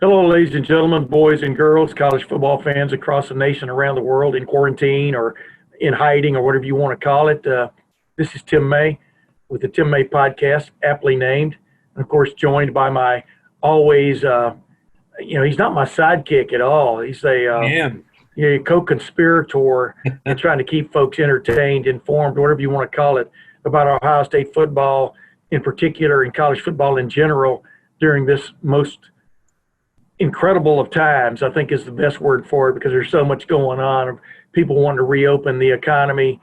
Hello, ladies and gentlemen, boys and girls, college football fans across the nation, around the world, in quarantine or in hiding or whatever you want to call it. This is Tim May with the Tim May podcast, aptly named, and of course joined by my always, he's not my sidekick at all. He's Man, co-conspirator and trying to keep folks entertained, informed, whatever you want to call it, about Ohio State football in particular and college football in general during this most incredible of times, I think is the best word for it, because there's so much going on. People wanting to reopen the economy,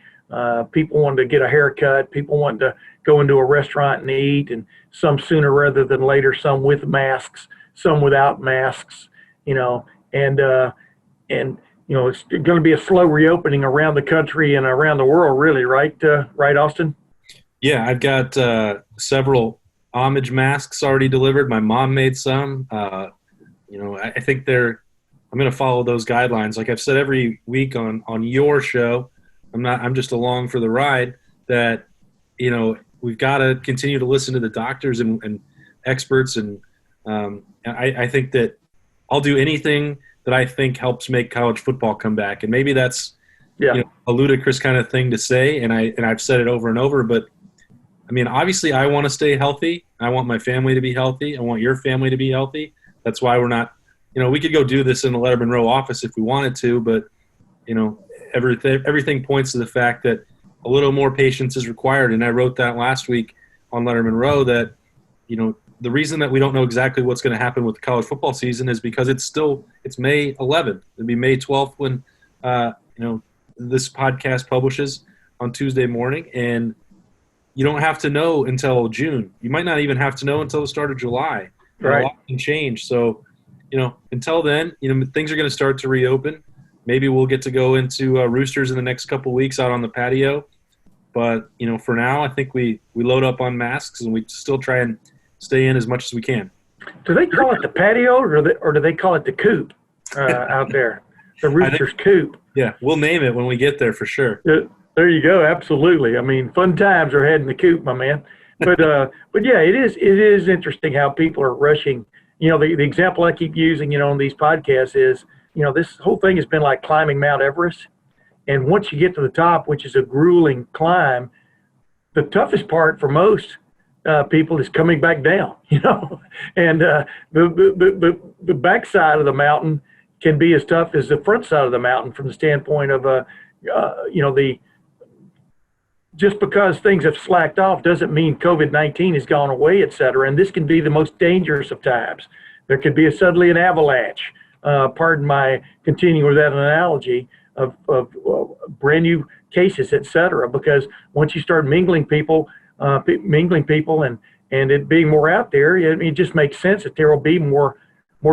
people wanting to get a haircut, people wanting to go into a restaurant and eat, and some sooner rather than later, some with masks, some without masks, and it's going to be a slow reopening around the country and around the world, really, right? Right, Austin? yeah, I've got several homage masks already delivered. My mom made some. I think I'm going to follow those guidelines. Like I've said every week on your show, I'm just along for the ride, that, we've got to continue to listen to the doctors and experts. And I think that I'll do anything that I think helps make college football come back. And maybe that's a ludicrous kind of thing to say. And I've said it over and over, but I mean, obviously I want to stay healthy. I want my family to be healthy. I want your family to be healthy. That's why we're not, we could go do this in the Lettermen Row office if we wanted to, but, everything points to the fact that a little more patience is required. And I wrote that last week on Lettermen Row that, the reason that we don't know exactly what's going to happen with the college football season is because it's May 11th. It'll be May 12th when, this podcast publishes on Tuesday morning. And you don't have to know until June. You might not even have to know until the start of July. Right. A lot can change. So, until then, things are going to start to reopen. Maybe we'll get to go into Roosters in the next couple of weeks out on the patio. But, for now, I think we load up on masks and we still try and stay in as much as we can. Do they call it the patio or do they call it the coop out there? The Roosters coop. Yeah, we'll name it when we get there for sure. There you go. Absolutely. I mean, fun times are had in the coop, my man. But yeah, it is interesting how people are rushing. The example I keep using, on these podcasts is, this whole thing has been like climbing Mount Everest. And once you get to the top, which is a grueling climb, the toughest part for most people is coming back down, and the backside of the mountain can be as tough as the front side of the mountain from the standpoint of, just because things have slacked off doesn't mean COVID-19 has gone away, et cetera. And this can be the most dangerous of times. There could be suddenly an avalanche, pardon my continuing with that analogy, of brand new cases, et cetera. Because once you start mingling people and it being more out there, it just makes sense that there will be more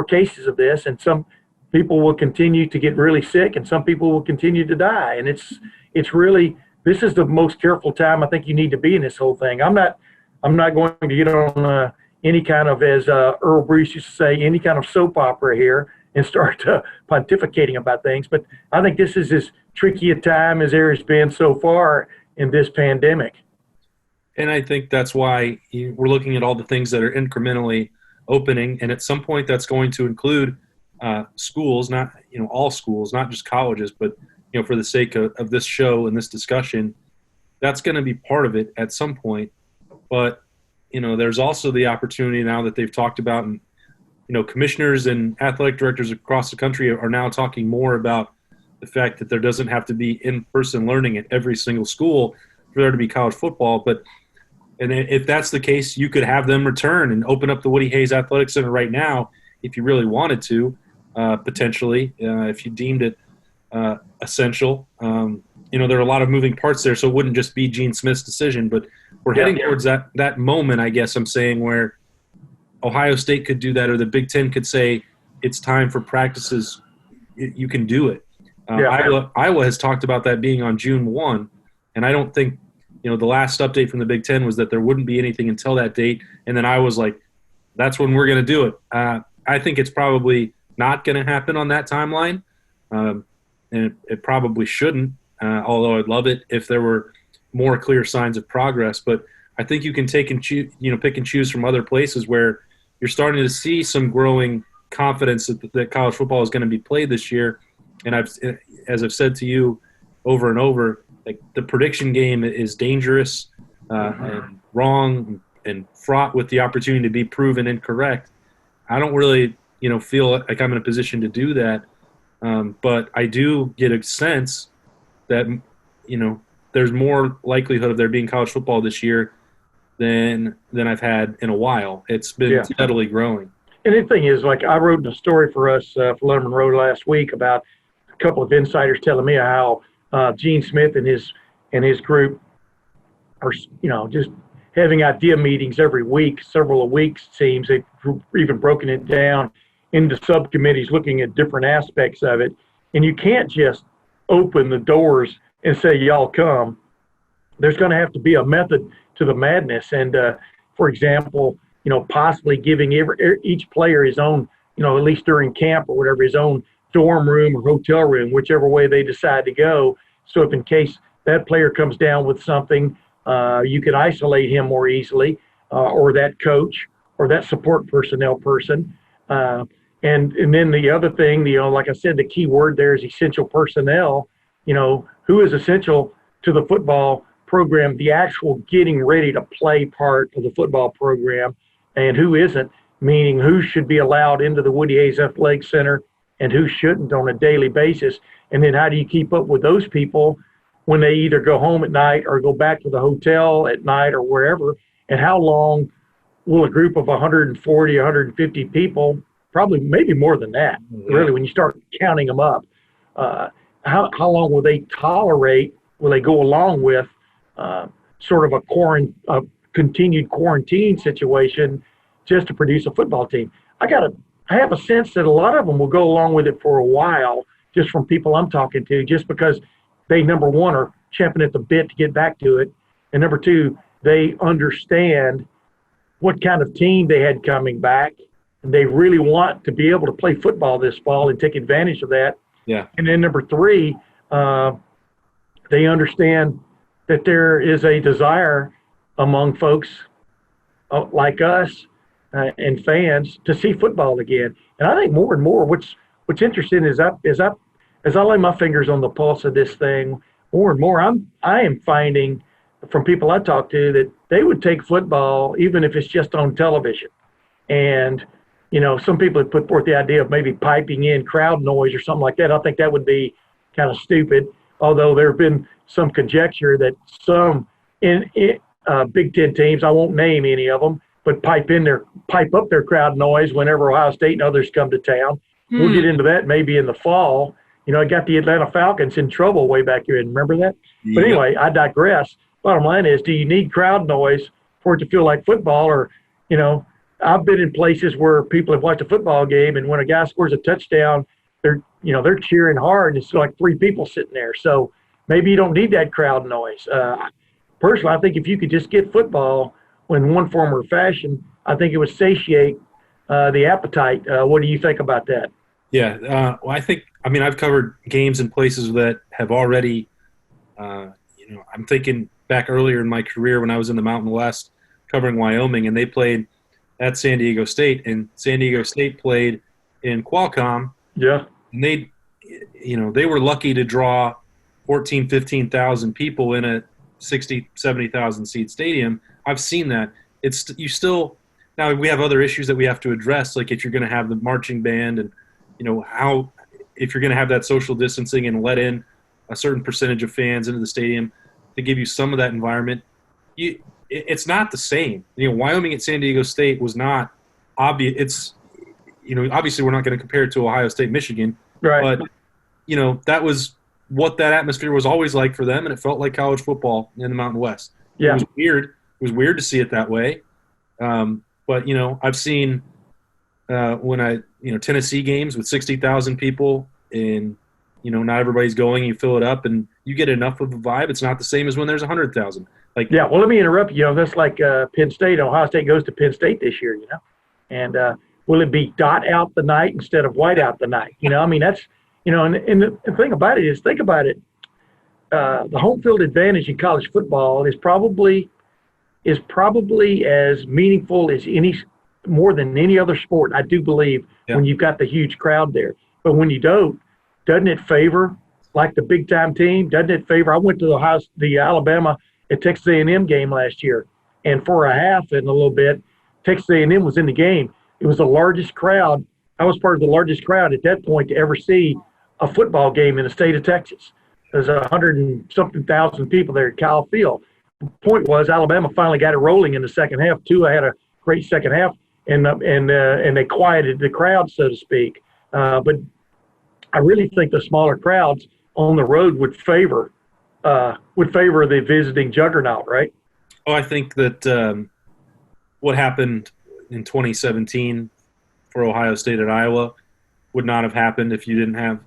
cases of this. And some people will continue to get really sick and some people will continue to die. And it's really, this is the most careful time I think you need to be in this whole thing. I'm not going to get on any kind of, as Earl Bruce used to say, any kind of soap opera here and start pontificating about things. But I think this is as tricky a time as there has been so far in this pandemic. And I think that's why we're looking at all the things that are incrementally opening. And at some point that's going to include schools, not, all schools, not just colleges, but for the sake of this show and this discussion, that's going to be part of it at some point. But, there's also the opportunity now that they've talked about, and, commissioners and athletic directors across the country are now talking more about the fact that there doesn't have to be in-person learning at every single school for there to be college football. And if that's the case, you could have them return and open up the Woody Hayes Athletic Center right now if you really wanted to, potentially, if you deemed it essential. There are a lot of moving parts there, so it wouldn't just be Gene Smith's decision. But we're heading towards that moment, I guess I'm saying, where Ohio State could do that, or the Big Ten could say it's time for practices. You can do it. Iowa has talked about that being on June 1, and I don't think the last update from the Big Ten was that there wouldn't be anything until that date, and then I was like, that's when we're going to do it. I think it's probably not going to happen on that timeline, and it probably shouldn't, although I'd love it if there were more clear signs of progress. But I think you can pick and choose from other places where you're starting to see some growing confidence that college football is going to be played this year. And as I've said to you over and over, like the prediction game is dangerous and wrong and fraught with the opportunity to be proven incorrect. I don't really, feel like I'm in a position to do that. But I do get a sense that, there's more likelihood of there being college football this year than I've had in a while. It's been steadily growing. And the thing is, like I wrote in a story for us for Lettermen Row last week about a couple of insiders telling me how Gene Smith and his group are, just having idea meetings every week, several a week it seems. They've even broken it down into subcommittees looking at different aspects of it. And you can't just open the doors and say, y'all come. There's going to have to be a method to the madness. And, for example, possibly giving each player his own, at least during camp or whatever, his own dorm room or hotel room, whichever way they decide to go. So if in case that player comes down with something, you could isolate him more easily, or that coach or that support personnel person. And then the other thing, like I said, the key word there is essential personnel. Who is essential to the football program, the actual getting ready to play part of the football program, and who isn't, meaning who should be allowed into the Woody Hayes Athletic Center and who shouldn't on a daily basis. And then how do you keep up with those people when they either go home at night or go back to the hotel at night or wherever? And how long will a group of 140, 150 people, probably maybe more than that, really, when you start counting them up, how long will they tolerate, will they go along with sort of a continued quarantine situation just to produce a football team? I have a sense that a lot of them will go along with it for a while, just from people I'm talking to, just because they, number one, are champing at the bit to get back to it, and number two, they understand what kind of team they had coming back, and they really want to be able to play football this fall and take advantage of that. Yeah. And then number three, they understand that there is a desire among folks like us and fans to see football again. And I think more and more, what's interesting is as I lay my fingers on the pulse of this thing, more and more I am finding from people I talk to that they would take football even if it's just on television. And some people have put forth the idea of maybe piping in crowd noise or something like that. I think that would be kind of stupid, although there have been some conjecture that some Big Ten teams, I won't name any of them, but pipe up their crowd noise whenever Ohio State and others come to town. We'll get into that maybe in the fall. I got the Atlanta Falcons in trouble way back here. Remember that? Yeah. But anyway, I digress. Bottom line is, do you need crowd noise for it to feel like football? Or, I've been in places where people have watched a football game, and when a guy scores a touchdown, they're cheering hard, and it's like three people sitting there. So maybe you don't need that crowd noise. Personally, I think if you could just get football in one form or fashion, I think it would satiate the appetite. What do you think about that? Yeah, well, I've covered games in places that have already, I'm thinking back earlier in my career when I was in the Mountain West covering Wyoming, and they played at San Diego State, and San Diego State played in Qualcomm. Yeah. And they were lucky to draw 14, 15,000 people in a 60, 70,000 seat stadium. I've seen that. Now we have other issues that we have to address, like if you're going to have the marching band and, if you're going to have that social distancing and let in a certain percentage of fans into the stadium to give you some of that environment, it's not the same. Wyoming at San Diego State was not obvious. It's, obviously we're not going to compare it to Ohio State, Michigan, right? But, that was what that atmosphere was always like for them, and it felt like college football in the Mountain West. Yeah. It was weird. It was weird to see it that way. But, I've seen Tennessee games with 60,000 people and, not everybody's going, you fill it up and you get enough of a vibe. It's not the same as when there's 100,000. Yeah, well, let me interrupt you. That's like Penn State. Ohio State goes to Penn State this year, and will it be dot out the night instead of white out the night? That's, and the thing about it is, think about it. The home field advantage in college football is probably as meaningful as any more than any other sport, I do believe, when you've got the huge crowd there. But when you don't, doesn't it favor like the big time team? Doesn't it favor? I went to the Alabama and Texas A&M game last year, and for a half and a little bit, Texas A&M was in the game. It was the largest crowd. I was part of the largest crowd at that point to ever see a football game in the state of Texas. There's 100 and something thousand people there at Kyle Field. The point was Alabama finally got it rolling in the second half. Tua had a great second half, and they quieted the crowd, so to speak. But I really think the smaller crowds on the road would favor the visiting juggernaut, right? Oh, I think that what happened in 2017 for Ohio State at Iowa would not have happened if you didn't have,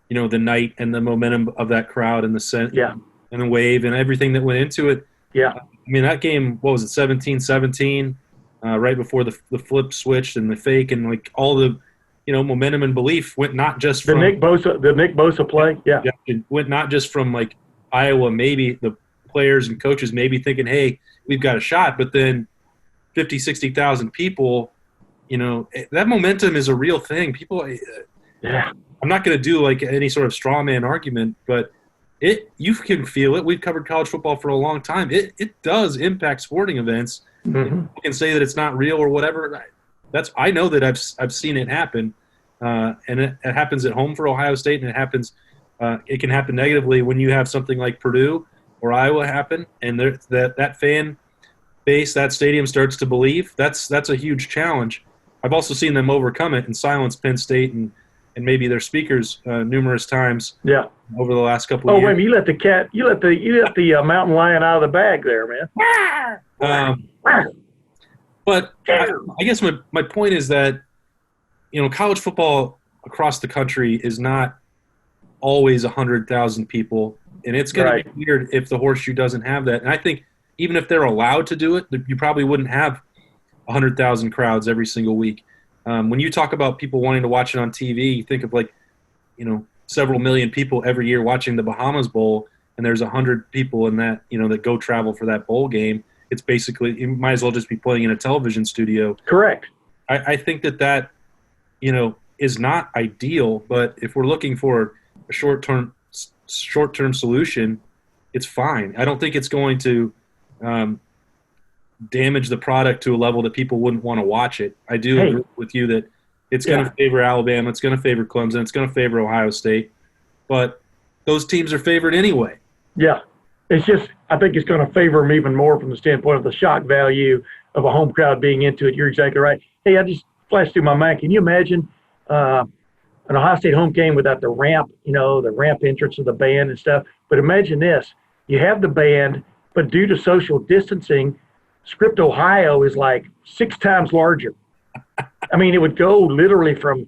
the night and the momentum of that crowd and the and the wave and everything that went into it. Yeah. I mean, that game, what was it, 17-17, right before the flip switched and the fake and like all the, momentum and belief went not just from the Nick Bosa play. Yeah. It went not just from like Iowa, maybe the players and coaches maybe thinking, hey, we've got a shot, but then 50, 60,000 people, that momentum is a real thing. People, I'm not going to do like any sort of straw man argument, but you can feel it. We've covered college football for a long time. It does impact sporting events. Mm-hmm. You can say that it's not real or whatever. I know that I've seen it happen, and it happens at home for Ohio State, and it can happen negatively when you have something like Purdue or Iowa happen, and that fan base, that stadium starts to believe. That's a huge challenge. I've also seen them overcome it and silence Penn State and maybe their speakers numerous times. Yeah. Over the last couple of years. Oh, wait, you let the mountain lion out of the bag there, man. But I guess my point is that, college football across the country is not always 100,000 people, and it's going to be weird if the horseshoe doesn't have that. And I think even if they're allowed to do it, you probably wouldn't have 100,000 crowds every single week. When you talk about people wanting to watch it on TV, you think of like, several million people every year watching the Bahamas Bowl, and there's 100 people in that, that go travel for that bowl game. It's basically, you might as well just be playing in a television studio. Correct. I think that is not ideal, but if we're looking for a short-term solution, it's fine. I don't think it's going to damage the product to a level that people wouldn't want to watch it. I do agree with you that it's going to favor Alabama, it's going to favor Clemson, it's going to favor Ohio State, but those teams are favored anyway. Yeah. It's just, I think it's going to favor them even more from the standpoint of the shock value of a home crowd being into it. You're exactly right. Hey, I just flashed through my mind. Can you imagine an Ohio State home game without the ramp, the ramp entrance of the band and stuff? But imagine this. You have the band, but due to social distancing, Script, Ohio is like 6 times larger. I mean, it would go literally from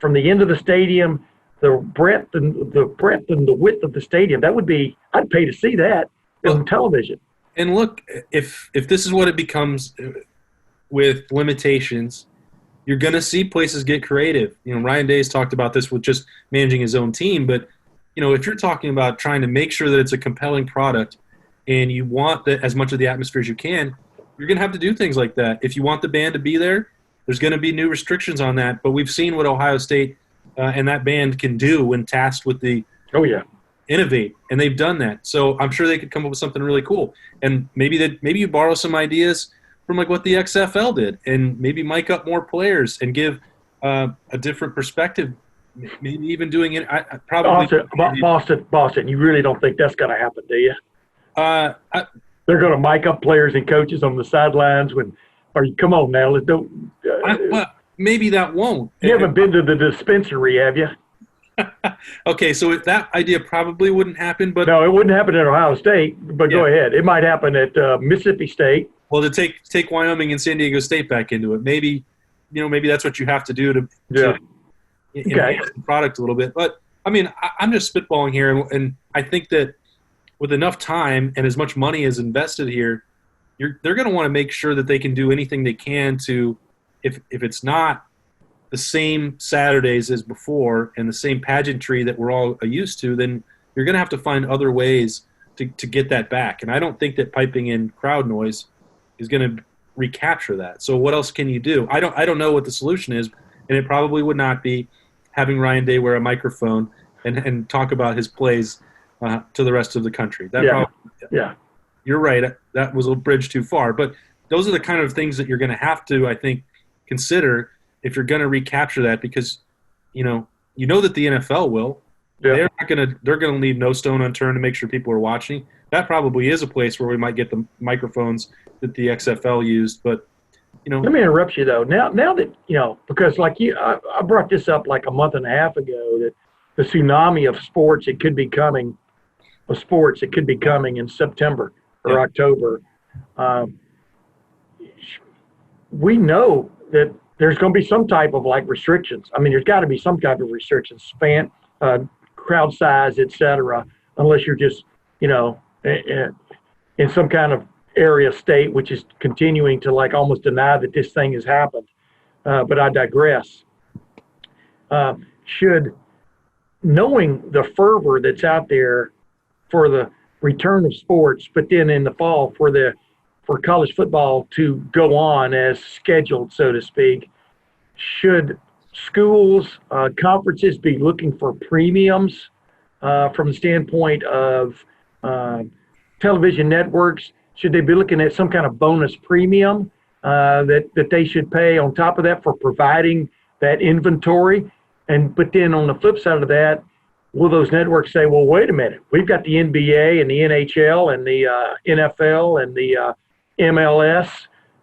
the end of the stadium, the breadth and the width of the stadium. That would be, I'd pay to see that on television. And look, if this is what it becomes with limitations, you're going to see places get creative. Ryan Day's talked about this with just managing his own team, but if you're talking about trying to make sure that it's a compelling product and you want as much of the atmosphere as you can, you're going to have to do things like that. If you want the band to be there, there's going to be new restrictions on that. But we've seen what Ohio State and that band can do when tasked with the innovate, and they've done that. So I'm sure they could come up with something really cool. And maybe you borrow some ideas from like what the XFL did, and maybe mic up more players and give a different perspective. Maybe even doing it. Boston. You really don't think that's going to happen, do you? They're going to mic up players and coaches on the sidelines come on now, let's don't. Well, maybe that won't. You haven't been to the dispensary, have you? Okay, so that idea probably wouldn't happen, but no, it wouldn't happen at Ohio State. But go ahead, it might happen at Mississippi State. Well, to take Wyoming and San Diego State back into it, maybe that's what you have to do to enhance the product a little bit. But I mean, I'm just spitballing here, and I think that with enough time and as much money is invested here, they're going to want to make sure that they can do anything they can to, if it's not the same Saturdays as before and the same pageantry that we're all used to, then you're going to have to find other ways to get that back. And I don't think that piping in crowd noise is going to recapture that. So what else can you do? I don't know what the solution is, and it probably would not be having Ryan Day wear a microphone and talk about his plays to the rest of the country. You're right. That was a bridge too far. But those are the kind of things that you're going to have to, I think, consider if you're going to recapture that, because you know that the NFL will. Yeah. They're going to leave no stone unturned to make sure people are watching. That probably is a place where we might get the microphones that the XFL used. But let me interrupt you though. Now that because like I brought this up like a month and a half ago, that the tsunami of sports it could be coming in September or October. We know that there's going to be some type of like restrictions. I mean, there's got to be some type of restrictions, span, crowd size, etc. Unless you're just, in some kind of area state, which is continuing to like almost deny that this thing has happened. But I digress. Knowing the fervor that's out there for the return of sports, but then in the fall for college football to go on as scheduled, so to speak, should schools, conferences be looking for premiums from the standpoint of television networks? Should they be looking at some kind of bonus premium that they should pay on top of that for providing that inventory? But then on the flip side of that, will those networks say, well, wait a minute, we've got the NBA and the NHL and the NFL and the MLS,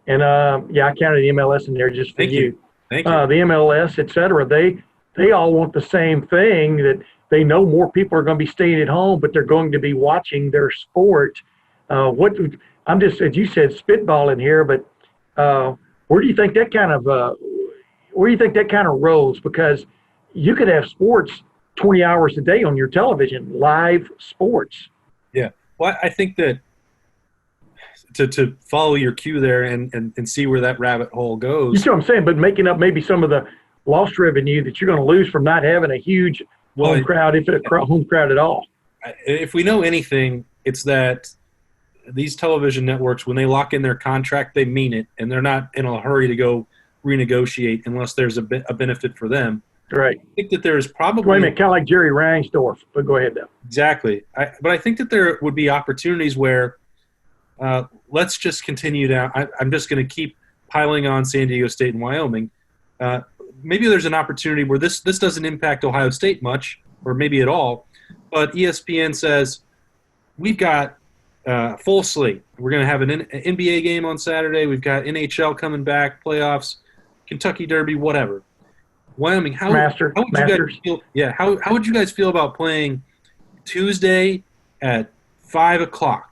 and I counted the MLS in there just for you. Thank you. The MLS, et cetera, they all want the same thing, that they know more people are going to be staying at home, but they're going to be watching their sport. I'm just, as you said, spitballing here, but where do you think that kind of rolls? Because you could have sports 20 hours a day on your television, live sports. Yeah. Well, I think that to follow your cue there and see where that rabbit hole goes. You see what I'm saying? But making up maybe some of the lost revenue that you're going to lose from not having a huge home crowd, if it's a home crowd at all. If we know anything, it's that these television networks, when they lock in their contract, they mean it, and they're not in a hurry to go renegotiate unless there's a benefit for them. Right. I think that there's probably – wait a minute, kind of like Jerry Reinsdorf, but go ahead, though. Exactly. But I think that there would be opportunities where let's just continue down. I'm just going to keep piling on San Diego State and Wyoming. Maybe there's an opportunity where this doesn't impact Ohio State much, or maybe at all, but ESPN says we've got full slate. We're going to have an NBA game on Saturday. We've got NHL coming back, playoffs, Kentucky Derby, whatever. Wyoming, how would you guys feel? Yeah, how would you guys feel about playing Tuesday at 5:00?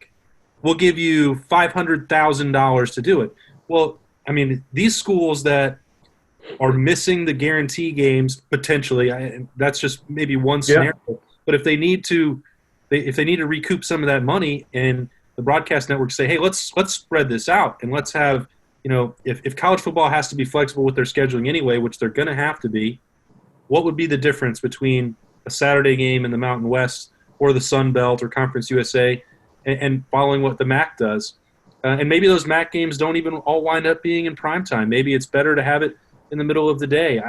We'll give you $500,000 to do it. Well, I mean, these schools that are missing the guarantee games potentially, that's just maybe one scenario. Yeah. But if they need to recoup some of that money, and the broadcast networks say, hey, let's spread this out, and let's have, if college football has to be flexible with their scheduling anyway, which they're going to have to be, what would be the difference between a Saturday game in the Mountain West or the Sun Belt or Conference USA and following what the MAC does? And maybe those MAC games don't even all wind up being in prime time. Maybe it's better to have it in the middle of the day.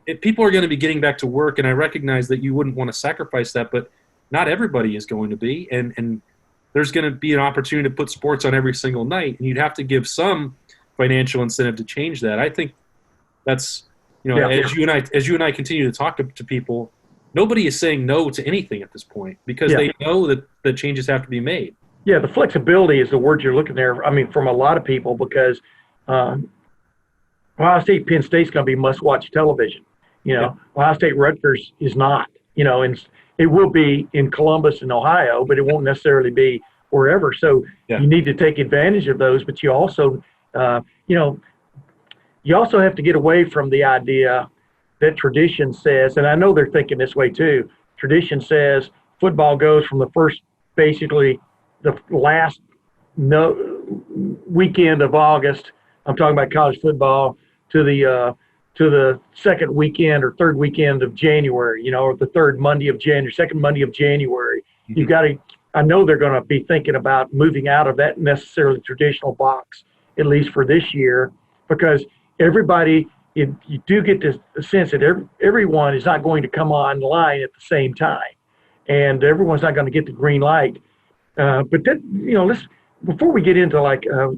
If people are going to be getting back to work, and I recognize that you wouldn't want to sacrifice that, but not everybody is going to be. And there's going to be an opportunity to put sports on every single night, and you'd have to give some financial incentive to change that. I think that's, as you and I continue to talk to people, nobody is saying no to anything at this point, because they know that the changes have to be made. Yeah, the flexibility is the word you're looking there. I mean, from a lot of people, because Ohio State, Penn State's going to be must-watch television. Ohio State, Rutgers is not. And it will be in Columbus and Ohio, but it won't necessarily be wherever. So you need to take advantage of those, but you also, you also have to get away from the idea that tradition says, and I know they're thinking this way too. Tradition says football goes from basically the last weekend of August. I'm talking about college football, to the second weekend or third weekend of January, or the third Monday of January, second Monday of January. Mm-hmm. I know they're going to be thinking about moving out of that necessarily traditional box at least for this year, because everybody, you do get this sense that everyone is not going to come online at the same time, and everyone's not going to get the green light. But that, let's, before we get into like, a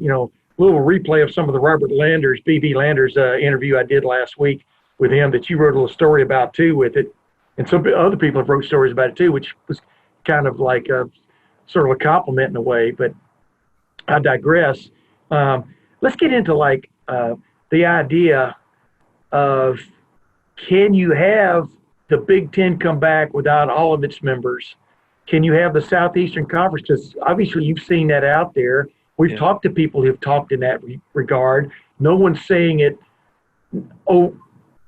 little replay of some of the Robert Landers, B.B. Landers interview I did last week with him that you wrote a little story about too with it. And some other people have wrote stories about it too, which was kind of like sort of a compliment in a way, but I digress. Let's get into like the idea of, can you have the Big Ten come back without all of its members? Can you have the Southeastern Conference? Because obviously you've seen that out there. We've talked to people who've talked in that regard. No one's saying it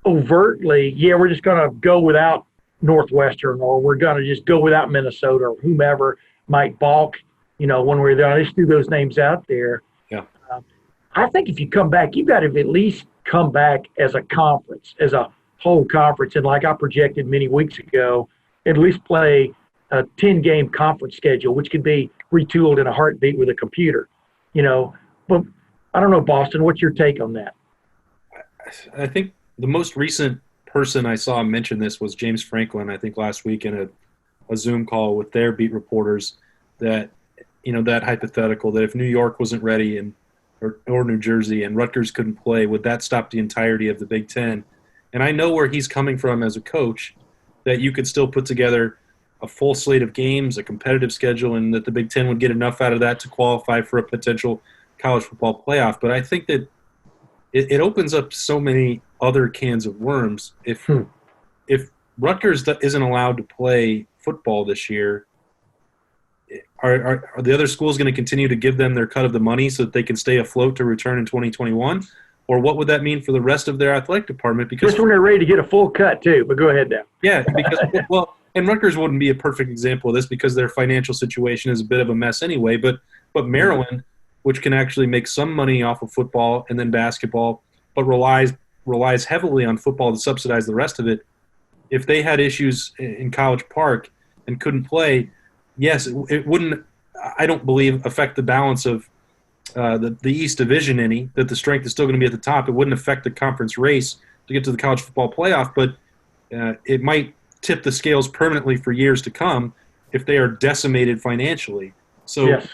overtly, yeah, we're just going to go without Northwestern, or we're going to just go without Minnesota, or whomever might balk, when we're there. I just threw those names out there. Yeah. I think if you come back, you've got to at least come back as a conference, as a whole conference. And like I projected many weeks ago, at least play a 10-game conference schedule, which could be retooled in a heartbeat with a computer. But I don't know, Boston, what's your take on that? I think the most recent person I saw mention this was James Franklin, I think last week in a Zoom call with their beat reporters, that, that hypothetical that if New York wasn't ready or New Jersey and Rutgers couldn't play, would that stop the entirety of the Big Ten? And I know where he's coming from as a coach, that you could still put together a full slate of games, a competitive schedule, and that the Big Ten would get enough out of that to qualify for a potential college football playoff. But I think that it opens up so many other cans of worms. If Rutgers isn't allowed to play football this year, are the other schools going to continue to give them their cut of the money so that they can stay afloat to return in 2021? Or what would that mean for the rest of their athletic department? Because just when they're ready to get a full cut too, but go ahead now. Yeah, because and Rutgers wouldn't be a perfect example of this because their financial situation is a bit of a mess anyway. But Maryland, which can actually make some money off of football and then basketball, but relies heavily on football to subsidize the rest of it. If they had issues in College Park and couldn't play, yes, it wouldn't, I don't believe, affect the balance of the East Division any, that the strength is still going to be at the top. It wouldn't affect the conference race to get to the college football playoff, but it might tip the scales permanently for years to come if they are decimated financially. So yes.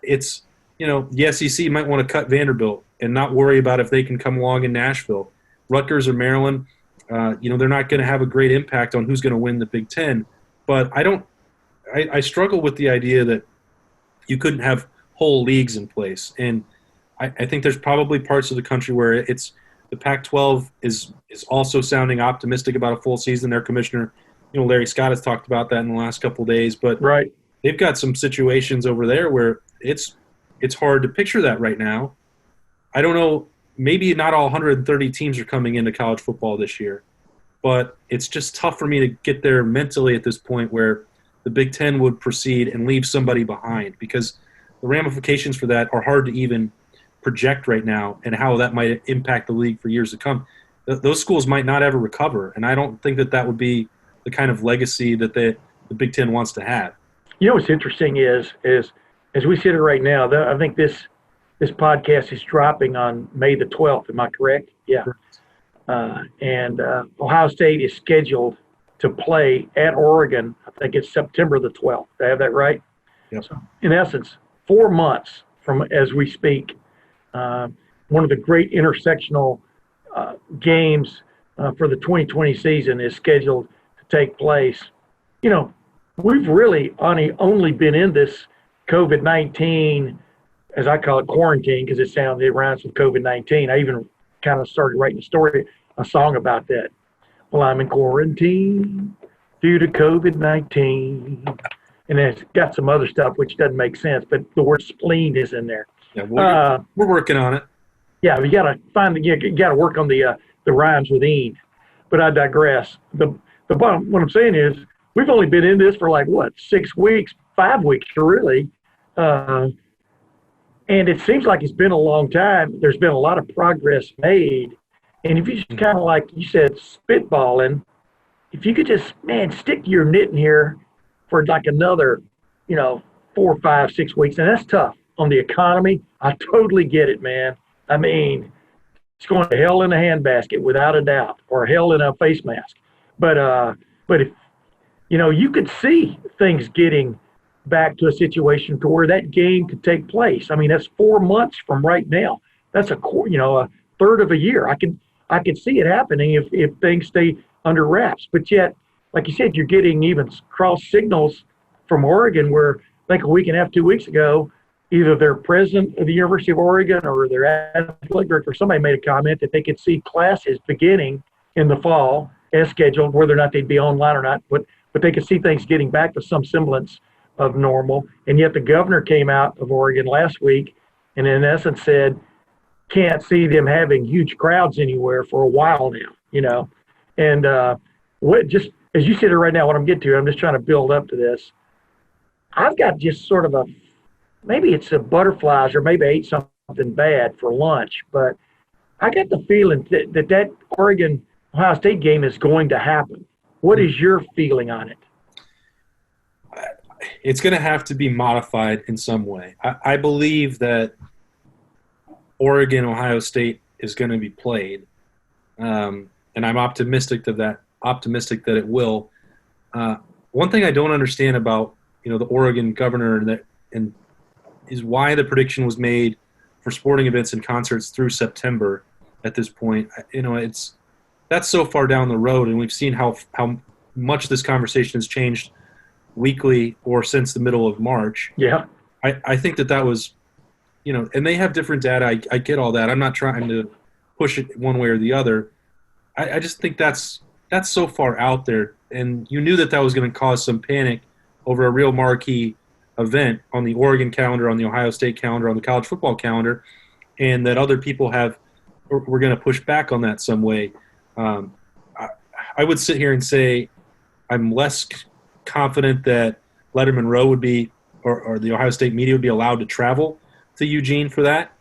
It's, the SEC might want to cut Vanderbilt and not worry about if they can come along in Nashville. Rutgers or Maryland, they're not going to have a great impact on who's going to win the Big Ten. But I struggle with the idea that you couldn't have whole leagues in place. And I think there's probably parts of the country where it's the Pac-12 is also sounding optimistic about a full season. Their commissioner, Larry Scott, has talked about that in the last couple of days. But right. They've got some situations over there where it's hard to picture that right now. I don't know. Maybe not all 130 teams are coming into college football this year, but it's just tough for me to get there mentally at this point where the Big Ten would proceed and leave somebody behind, because the ramifications for that are hard to even project right now, and how that might impact the league for years to come. Those schools might not ever recover, and I don't think that would be the kind of legacy that the Big Ten wants to have. What's interesting is as we sit here right now, I think this podcast is dropping on May the 12th. Am I correct? Yeah. And Ohio State is scheduled to play at Oregon. I think it's September the 12th. Do I have that right? Yep. So in essence, 4 months from as we speak, one of the great intersectional games for the 2020 season is scheduled to take place. We've really only been in this COVID-19, as I call it, quarantine, because it rhymes with COVID-19. I even kind of started writing a song about that. Well, I'm in quarantine due to COVID-19. And it's got some other stuff which doesn't make sense, but the word spleen is in there. Yeah, we're working on it. Yeah, you got to work on the rhymes with "een." But I digress. The bottom, what I'm saying is, we've only been in this for 6 weeks, 5 weeks, really. And it seems like it's been a long time. There's been a lot of progress made. And if you just kind of, like you said, spitballing, if you could just, stick to your knitting here for another, 4, 5, 6 weeks, and that's tough on the economy, I totally get it, man. I mean, it's going to hell in a handbasket without a doubt, or hell in a face mask. But if you could see things getting back to a situation to where that game could take place. I mean, that's 4 months from right now. That's a third of a year. I can see it happening if things stay under wraps. But yet, like you said, you're getting even cross signals from Oregon where I think a week and a half, 2 weeks ago, either their president of the University of Oregon or their athletic director, somebody made a comment that they could see classes beginning in the fall as scheduled, whether or not they'd be online or not, but they could see things getting back to some semblance of normal. And yet the governor came out of Oregon last week and in essence said, can't see them having huge crowds anywhere for a while now, And what just as you sit here right now, what I'm getting to, I'm just trying to build up to this. I've got just sort of maybe it's the butterflies or maybe I ate something bad for lunch, but I got the feeling that Oregon-Ohio State game is going to happen. What is your feeling on it? It's going to have to be modified in some way. I believe that Oregon-Ohio State is going to be played, and I'm optimistic that it will. One thing I don't understand about the Oregon governor and is why the prediction was made for sporting events and concerts through September at this point. That's so far down the road, and we've seen how much this conversation has changed weekly or since the middle of March. Yeah. I think that was, and they have different data. I get all that. I'm not trying to push it one way or the other. I just think that's so far out there, and you knew that was going to cause some panic over a real marquee event on the Oregon calendar, on the Ohio State calendar, on the college football calendar, and that other people were going to push back on that some way. I would sit here and say I'm less confident that Lettermen Row would be, or the Ohio State media would be allowed to travel to Eugene for that.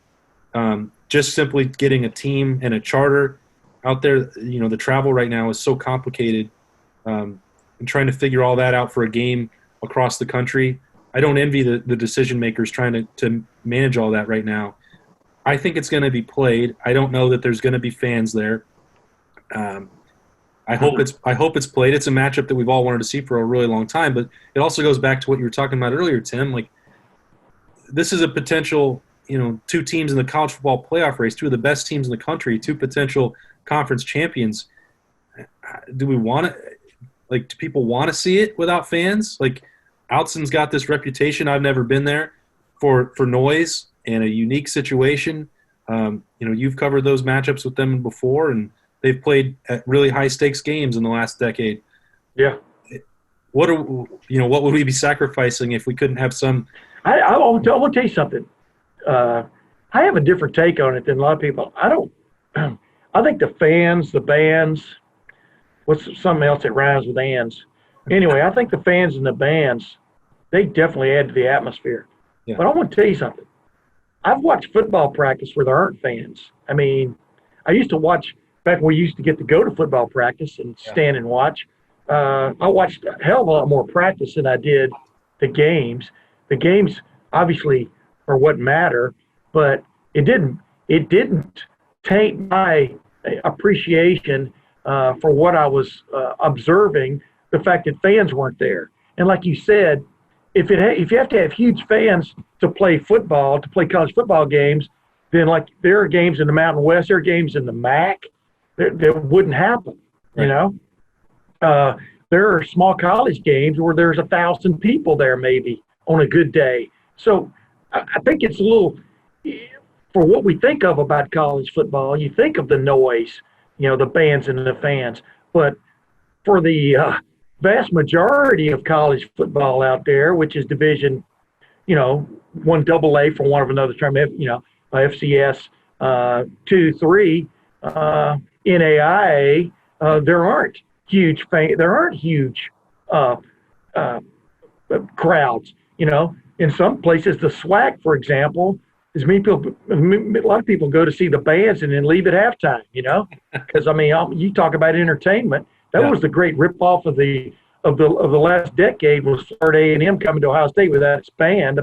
Just simply getting a team and a charter out there, the travel right now is so complicated, and trying to figure all that out for a game across the country. I don't envy the decision makers trying to manage all that right now. I think it's going to be played. I don't know that there's going to be fans there. I hope it's played. It's a matchup that we've all wanted to see for a really long time, but it also goes back to what you were talking about earlier, Tim. Like, this is a potential, two teams in the college football playoff race, two of the best teams in the country, two potential conference champions. Do we want to, do people want to see it without fans? Like, Outson's got this reputation. I've never been there for noise and a unique situation. You've covered those matchups with them before, and they've played at really high stakes games in the last decade. Yeah. What would we be sacrificing if we couldn't have some? I will tell you something. I have a different take on it than a lot of people. I think the fans, the bands, what's something else that rhymes with ands? Anyway, I think the fans and the bands, they definitely add to the atmosphere. Yeah. But I want to tell you something. I've watched football practice where there aren't fans. I mean, I used to watch back when we used to get to go to football practice and stand and watch. I watched a hell of a lot more practice than I did the games. The games obviously are what matter, but it didn't taint my appreciation for what I was observing, the fact that fans weren't there. And like you said, if you have to have huge fans to play football, to play college football games, then like there are games in the Mountain West, there are games in the MAC that wouldn't happen, right. There are small college games where there's 1,000 people there maybe on a good day. So I think it's a little, for what we think of about college football, you think of the noise, the bands and the fans. But for the vast majority of college football out there, which is division, one AA for one of another term, FCS 2, 3, NAIA, there aren't huge crowds. In some places, the SWAC, for example, a lot of people go to see the bands and then leave at halftime. Because you talk about entertainment. That was the great ripoff of the last decade was Florida A&M coming to Ohio State without its band.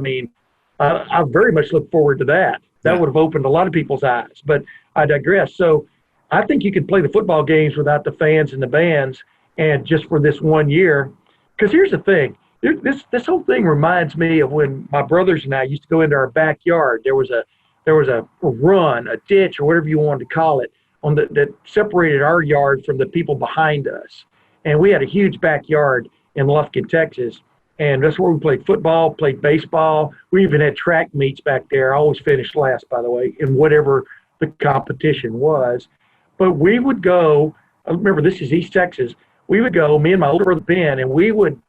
I very much look forward to that. That Yeah. would have opened a lot of people's eyes. But I digress. So I think you can play the football games without the fans and the bands, and just for this 1 year. Because here's the thing. This whole thing reminds me of when my brothers and I used to go into our backyard. There was a run, a ditch, or whatever you wanted to call it, that separated our yard from the people behind us. And we had a huge backyard in Lufkin, Texas. And that's where we played football, played baseball. We even had track meets back there. I always finished last, by the way, in whatever the competition was. But we would go, I remember this is East Texas, we would go, me and my older brother Ben, and we would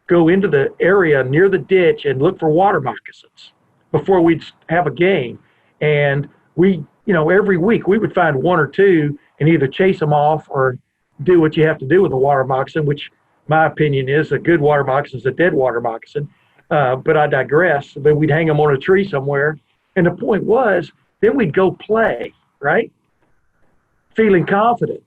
go into the area near the ditch and look for water moccasins before we'd have a game. And we, every week we would find one or two and either chase them off or do what you have to do with a water moccasin, which my opinion is a good water moccasin is a dead water moccasin. But I digress. But we'd hang them on a tree somewhere. And the point was, then we'd go play, right? Feeling confident.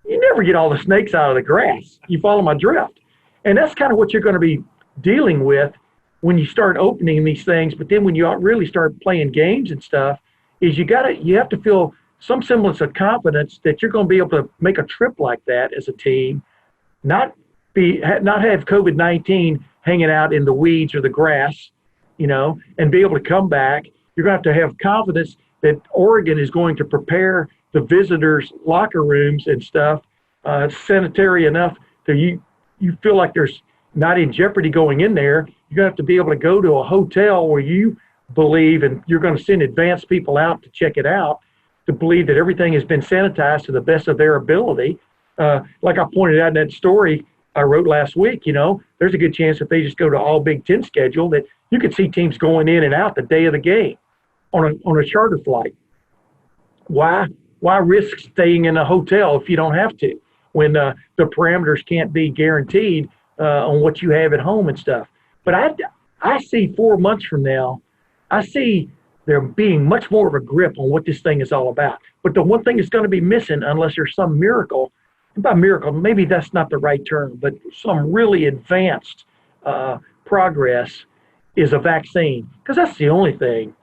You never get all the snakes out of the grass. You follow my drift. And that's kind of what you're going to be dealing with when you start opening these things. But then when you really start playing games and stuff, is you have to feel some semblance of confidence that you're going to be able to make a trip like that as a team, not have COVID-19 hanging out in the weeds or the grass, and be able to come back. You're going to have confidence that Oregon is going to prepare the visitors' locker rooms and stuff sanitary enough that you feel like there's not in jeopardy going in there. You're going to have to be able to go to a hotel where you believe, and you're going to send advanced people out to check it out, to believe that everything has been sanitized to the best of their ability. Like I pointed out in that story I wrote last week, there's a good chance if they just go to all Big Ten schedule that you could see teams going in and out the day of the game on a charter flight. Why risk staying in a hotel if you don't have to, when the parameters can't be guaranteed on what you have at home and stuff? But I see 4 months from now, I see there being much more of a grip on what this thing is all about. But the one thing that's going to be missing, unless there's some miracle, and by miracle, maybe that's not the right term, but some really advanced progress, is a vaccine. Because that's the only thing.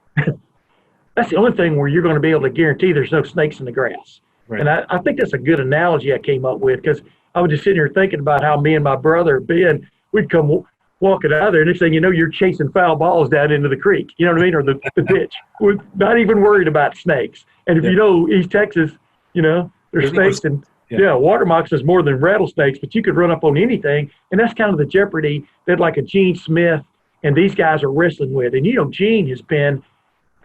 That's the only thing where you're going to be able to guarantee there's no snakes in the grass. Right. And I think that's a good analogy I came up with, because I was just sitting here thinking about how me and my brother, Ben, we'd come walking out there, and next thing you know, you're chasing foul balls down into the creek, you know what I mean, or the ditch. We're not even worried about snakes. And if you know East Texas, there's snakes and water moccasins more than rattlesnakes, but you could run up on anything. And that's kind of the jeopardy that like a Gene Smith and these guys are wrestling with. And Gene has been,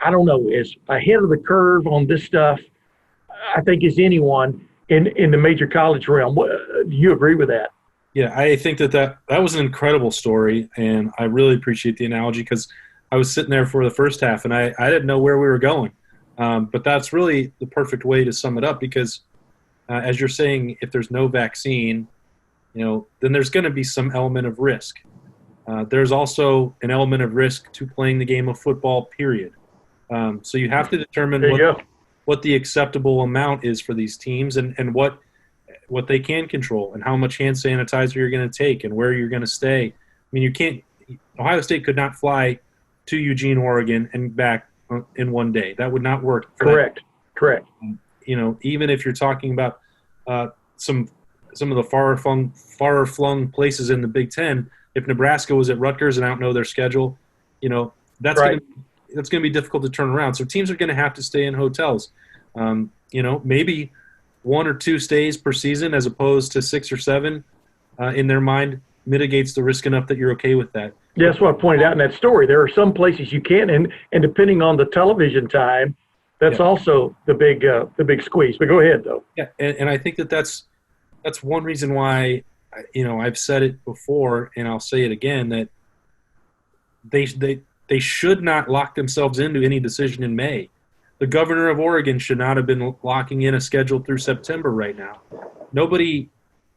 is ahead of the curve on this stuff, I think, as anyone in the major college realm. Do you agree with that? Yeah, I think that was an incredible story, and I really appreciate the analogy, because I was sitting there for the first half, and I didn't know where we were going. But that's really the perfect way to sum it up, because as you're saying, if there's no vaccine, then there's going to be some element of risk. There's also an element of risk to playing the game of football, period. So you have to determine what the acceptable amount is for these teams, and what they can control, and how much hand sanitizer you're going to take, and where you're going to stay. I mean, Ohio State could not fly to Eugene, Oregon and back in one day. That would not work. Correct. Even if you're talking about some of the far flung places in the Big Ten, if Nebraska was at Rutgers, and I don't know their schedule, that's right. That's going to be difficult to turn around. So teams are going to have to stay in hotels. Maybe 1 or 2 stays per season as opposed to 6 or 7 in their mind mitigates the risk enough that you're okay with that. Yeah, that's what I pointed out in that story. There are some places you can, and depending on the television time, that's also the big squeeze. But go ahead, though. Yeah, and I think that's one reason why, I've said it before, and I'll say it again, that they should not lock themselves into any decision in May. The governor of Oregon should not have been locking in a schedule through September right now. Nobody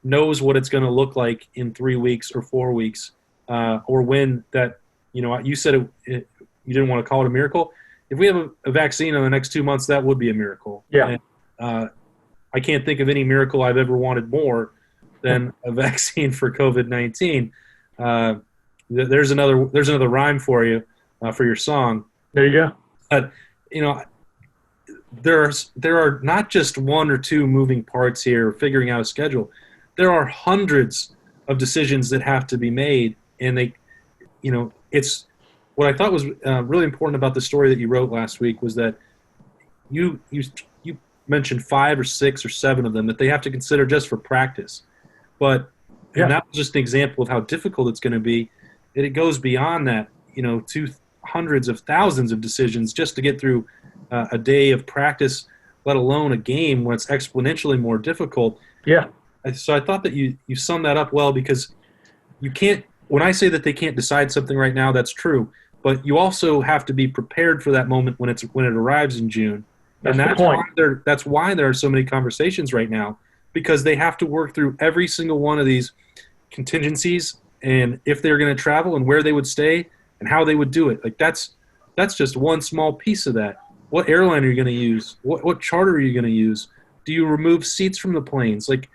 knows what it's going to look like in 3 weeks or 4 weeks, or when that, you said you didn't want to call it a miracle. If we have a vaccine in the next 2 months, that would be a miracle. Yeah. And, I can't think of any miracle I've ever wanted more than a vaccine for COVID-19. there's another rhyme for you for your song. There you go. But you know, there are not just one or two moving parts here figuring out a schedule. There are hundreds of decisions that have to be made, and it's what I thought was really important about the story that you wrote last week was that you mentioned 5 or 6 or 7 of them that they have to consider just for practice. But and that was just an example of how difficult it's going to be. And it goes beyond that, to hundreds of thousands of decisions just to get through a day of practice, let alone a game when it's exponentially more difficult. Yeah. So I thought that you summed that up well, because you can't. When I say that they can't decide something right now, that's true. But you also have to be prepared for that moment when it arrives in June. That's the point. That's why there are so many conversations right now, because they have to work through every single one of these contingencies, and if they're going to travel and where they would stay and how they would do it. Like that's just one small piece of that. What airline are you going to use? What charter are you going to use? Do you remove seats from the planes? Like,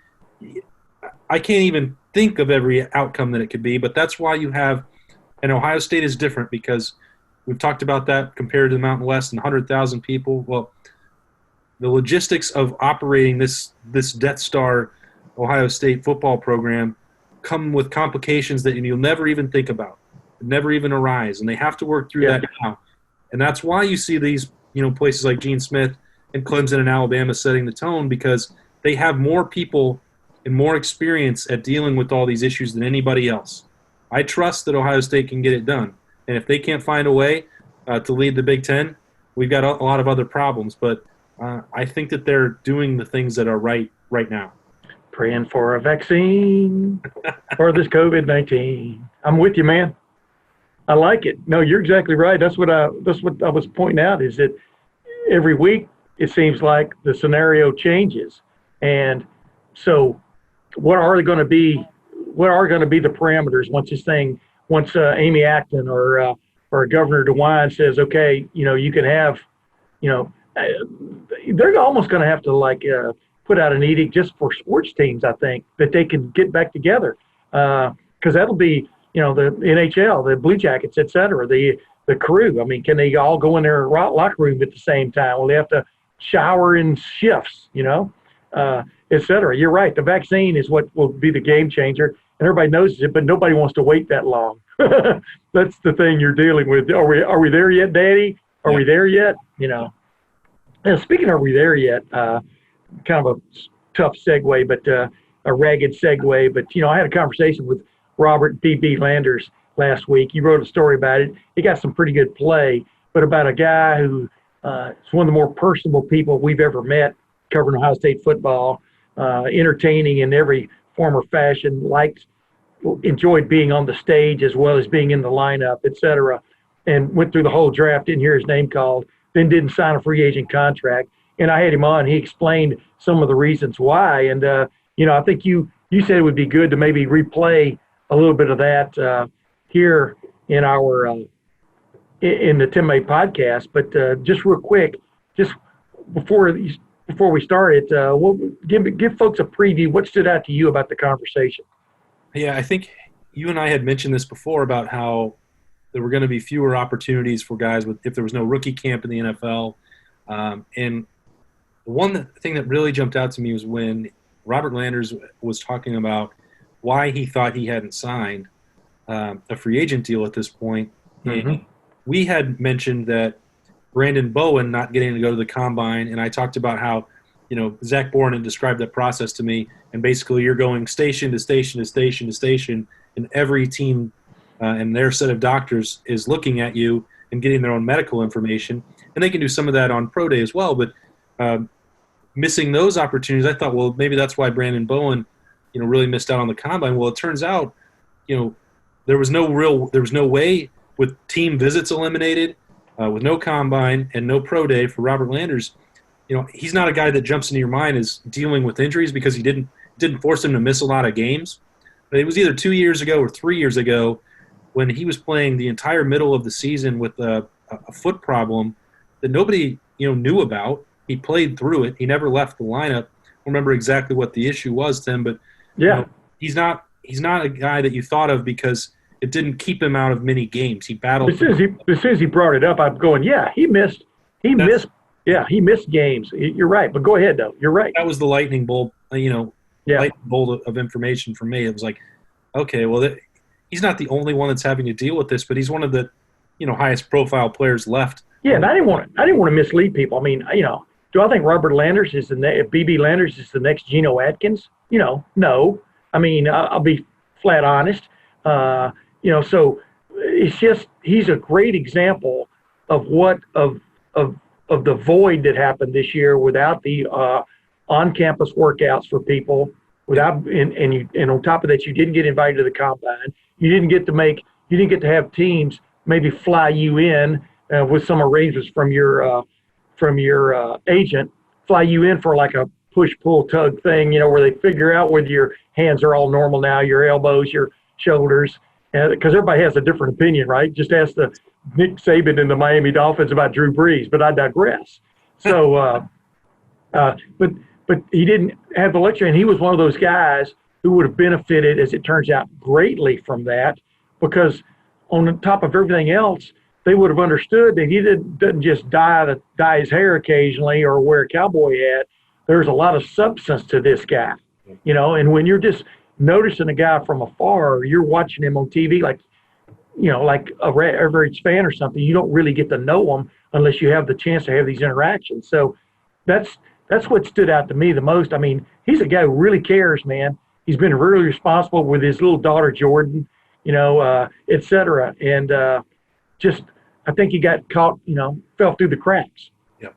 I can't even think of every outcome that it could be, but that's why you have – and Ohio State is different because we've talked about that compared to the Mountain West and 100,000 people. Well, the logistics of operating this Death Star Ohio State football program come with complications that you'll never even think about, never even arise, and they have to work through that now. And that's why you see these places like Gene Smith and Clemson and Alabama setting the tone, because they have more people and more experience at dealing with all these issues than anybody else. I trust that Ohio State can get it done. And if they can't find a way to lead the Big Ten, we've got a lot of other problems. But I think that they're doing the things that are right now. Praying for a vaccine for this COVID-19. I'm with you, man. I like it. No, you're exactly right. That's what I was pointing out, is that every week it seems like the scenario changes. And so what are going to be the parameters once Amy Acton or Governor DeWine says, okay, you can have, they're almost going to have to put out an edict just for sports teams, I think, that they can get back together. Because that'll be, the NHL, the Blue Jackets, et cetera, the crew. I mean, can they all go in their locker room at the same time? Will they have to shower in shifts, et cetera? You're right. The vaccine is what will be the game changer, and everybody knows it, but nobody wants to wait that long. That's the thing you're dealing with. Are we there yet, Daddy? Are we there yet? And speaking of, are we there yet? Kind of a tough segue, but a ragged segue. But I had a conversation with Robert B.B. Landers last week. You wrote a story about it. He got some pretty good play, but about a guy who is one of the more personable people we've ever met covering Ohio State football, entertaining in every form or fashion, enjoyed being on the stage as well as being in the lineup, et cetera, and went through the whole draft, didn't hear his name called, then didn't sign a free agent contract. And I had him on. He explained some of the reasons why. And, I think you said it would be good to maybe replay a little bit of that here in our in the Tim May podcast. But just real quick, just before we start it, we'll give folks a preview. What stood out to you about the conversation? Yeah, I think you and I had mentioned this before about how there were going to be fewer opportunities for guys if there was no rookie camp in the NFL. And the one thing that really jumped out to me was when Robert Landers was talking about why he thought he hadn't signed a free agent deal at this point. Mm-hmm. And we had mentioned that Brandon Bowen not getting to go to the combine, and I talked about how, Zach Bourne had described that process to me, and basically you're going station to station to station to station, and every team and their set of doctors is looking at you and getting their own medical information, and they can do some of that on pro day as well, but missing those opportunities, I thought, well, maybe that's why Brandon Bowen, really missed out on the combine. Well, it turns out, there was no way, with team visits eliminated, with no combine and no pro day for Robert Landers. He's not a guy that jumps into your mind as dealing with injuries because he didn't force him to miss a lot of games. But it was either 2 years ago or 3 years ago when he was playing the entire middle of the season with a foot problem that nobody knew about. He played through it. He never left the lineup. I don't remember exactly what the issue was, Tim, but he's not a guy that you thought of because it didn't keep him out of many games. He battled. As soon as he brought it up, I'm going, yeah, he missed games. You're right, but go ahead though. You're right. That was the lightning bolt, lightning bolt of information for me. It was like, okay, well, he's not the only one that's having to deal with this, but he's one of the, highest profile players left. Yeah, and I didn't want to mislead people. I mean, do I think Robert Landers is BB Landers is the next Geno Atkins? No. I mean, I'll be flat honest. So it's just he's a great example of of the void that happened this year without the on-campus workouts for people. Without and on top of that, you didn't get invited to the combine. You didn't get to have teams maybe fly you in with some arrangements from your agent, fly you in for like a push-pull-tug thing, where they figure out whether your hands are all normal now, your elbows, your shoulders, because everybody has a different opinion, right? Just ask the Nick Saban and the Miami Dolphins about Drew Brees, but I digress. So, but he didn't have the lecture, and he was one of those guys who would have benefited, as it turns out, greatly from that, because on the top of everything else, they would have understood that he doesn't just dye his hair occasionally or wear a cowboy hat. There's a lot of substance to this guy, and when you're just noticing a guy from afar, or you're watching him on TV, like a average fan or something, you don't really get to know him unless you have the chance to have these interactions. So that's what stood out to me the most. I mean, he's a guy who really cares, man. He's been really responsible with his little daughter, Jordan, et cetera. And I think he got caught, fell through the cracks. Yeah.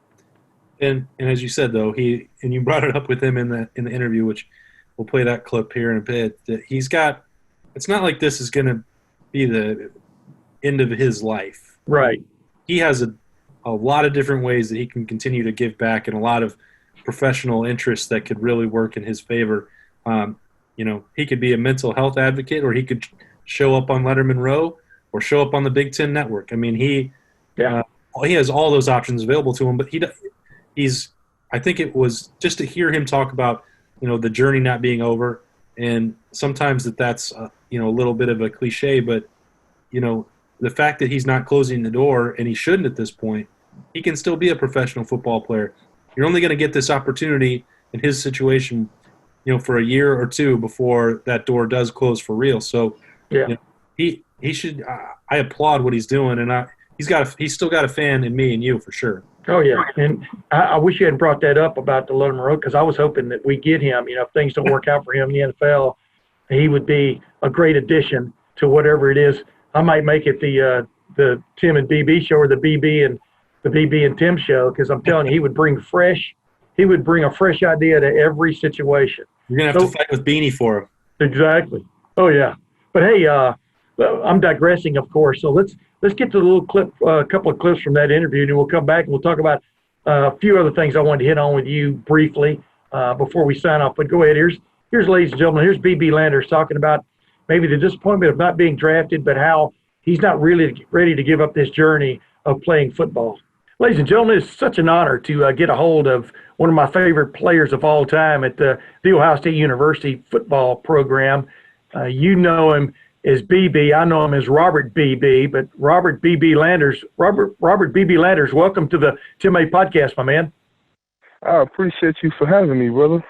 And as you said, though, and you brought it up with him in the interview, which we'll play that clip here in a bit, that it's not like this is going to be the end of his life. Right. He has a lot of different ways that he can continue to give back, and a lot of professional interests that could really work in his favor. He could be a mental health advocate, or he could show up on Lettermen Row, or show up on the Big Ten Network. I mean, he has all those options available to him, but I think it was just to hear him talk about, the journey not being over, and sometimes that's a little bit of a cliche, but, the fact that he's not closing the door, and he shouldn't at this point, he can still be a professional football player. You're only going to get this opportunity in his situation, for a year or two before that door does close for real. So he should. I applaud what he's doing, and he's still got a fan in me and you for sure. Oh yeah, and I wish you hadn't brought that up about the Lettermen Row, because I was hoping that we get him. If things don't work out for him in the NFL, he would be a great addition to whatever it is. I might make it the Tim and BB show, or the BB and Tim show, because I'm telling you, he would bring a fresh idea to every situation. You're gonna have to fight with Beanie for him. Exactly. Oh yeah. But hey, I'm digressing, of course. So let's get to a little clip, a couple of clips from that interview, and we'll come back and we'll talk about a few other things I wanted to hit on with you briefly before we sign off. But go ahead. Here's, ladies and gentlemen, here's BB Landers talking about maybe the disappointment of not being drafted, but how he's not really ready to give up this journey of playing football. Ladies and gentlemen, it's such an honor to get a hold of one of my favorite players of all time at the Ohio State University football program. You know him as BB. I know him as Robert BB, but Robert BB Landers. Robert BB Landers, welcome to the Tim A podcast, my man. I appreciate you for having me, brother.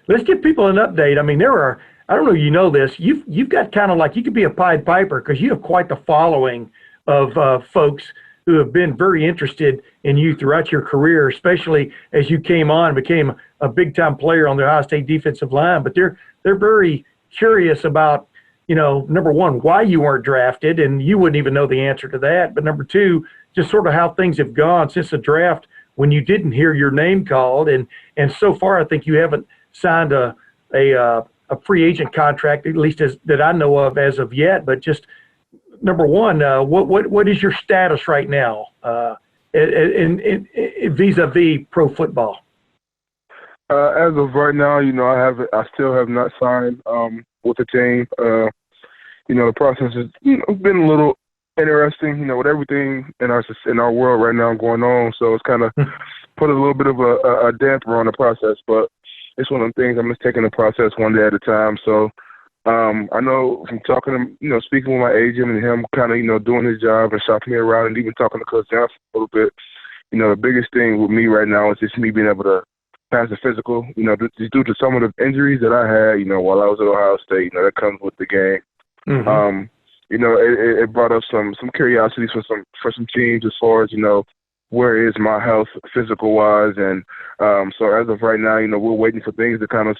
Let's give people an update. I mean, I don't know if you know this, you've got kind of like, you could be a Pied Piper, because you have quite the following of folks who have been very interested in you throughout your career, especially as you came on and became a big-time player on the Ohio State defensive line. But they're very curious about, number one, why you weren't drafted, and you wouldn't even know the answer to that. But number two, just sort of how things have gone since the draft when you didn't hear your name called. And so far, I think you haven't signed a free agent contract, at least that I know of as of yet. But just number one, what is your status right now vis-a-vis pro football? As of right now, I still have not signed with the team. The process has been a little interesting, with everything in our world right now going on. So it's kind of put a little bit of a damper on the process, but it's one of the things. I'm just taking the process one day at a time. So I know from talking to, speaking with my agent and him kind of, doing his job and shopping me around and even talking to Coach Johnson a little bit, the biggest thing with me right now is just me being able to pass the physical, just due to some of the injuries that I had, while I was at Ohio State, that comes with the game. Mm-hmm. It brought up some curiosities for some teams as far as, where is my health physical wise. And so as of right now, we're waiting for things to kind of,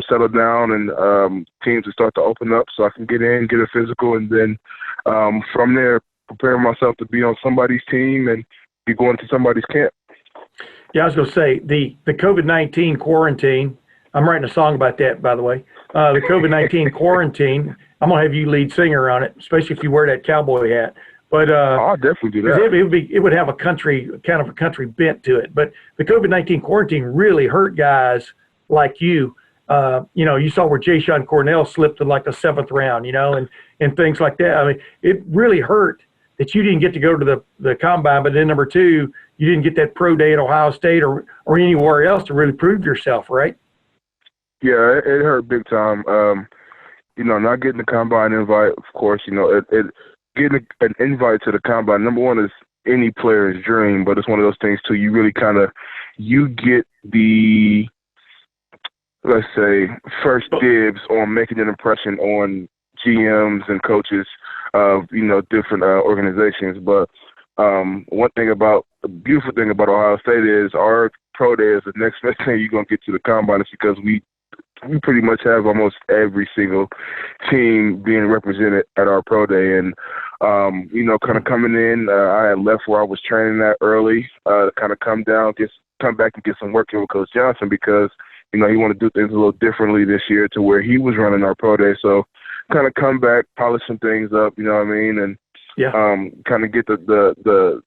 settle down and teams to start to open up so I can get in, get a physical, and then from there, prepare myself to be on somebody's team and be going to somebody's camp. Yeah, I was going to say the COVID-19 quarantine. I'm writing a song about that, by the way. The COVID-19 quarantine. I'm going to have you lead singer on it, especially if you wear that cowboy hat. But I'll definitely do that. It would have a country bent to it. But the COVID-19 quarantine really hurt guys like you. You saw where Jay Sean Cornell slipped in like the 7th round, and things like that. I mean, it really hurt that you didn't get to go to the combine. But then number two, you didn't get that pro day at Ohio State or anywhere else to really prove yourself, right? Yeah, it hurt big time. Not getting the combine invite, of course, getting an invite to the combine, number one, is any player's dream, but it's one of those things, too, you really you get the, let's say, first dibs on making an impression on GMs and coaches of, different organizations. But the beautiful thing about Ohio State is our pro day is the next best thing you're going to get to the combine. Is because we pretty much have almost every single team being represented at our pro day. And, kind of coming in, I had left where I was training that early, to kind of come back and get some work in with Coach Johnson because, he wanted to do things a little differently this year to where he was running our pro day. So kind of come back, polish some things up, you know what I mean? And, kind of get the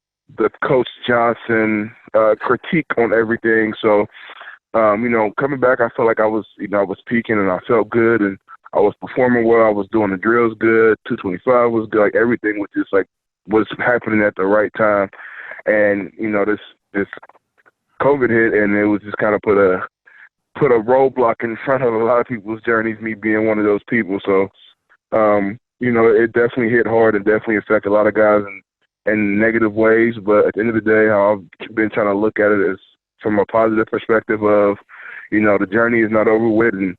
Coach Johnson, critique on everything. So, coming back, I felt like I was peaking and I felt good and I was performing well. I was doing the drills good. 225 was good. Like everything was just like was happening at the right time. And, this COVID hit and it was just kind of put a roadblock in front of a lot of people's journeys, me being one of those people. So, it definitely hit hard and definitely affected a lot of guys in negative ways. But at the end of the day, how I've been trying to look at it is from a positive perspective of, the journey is not over with. And,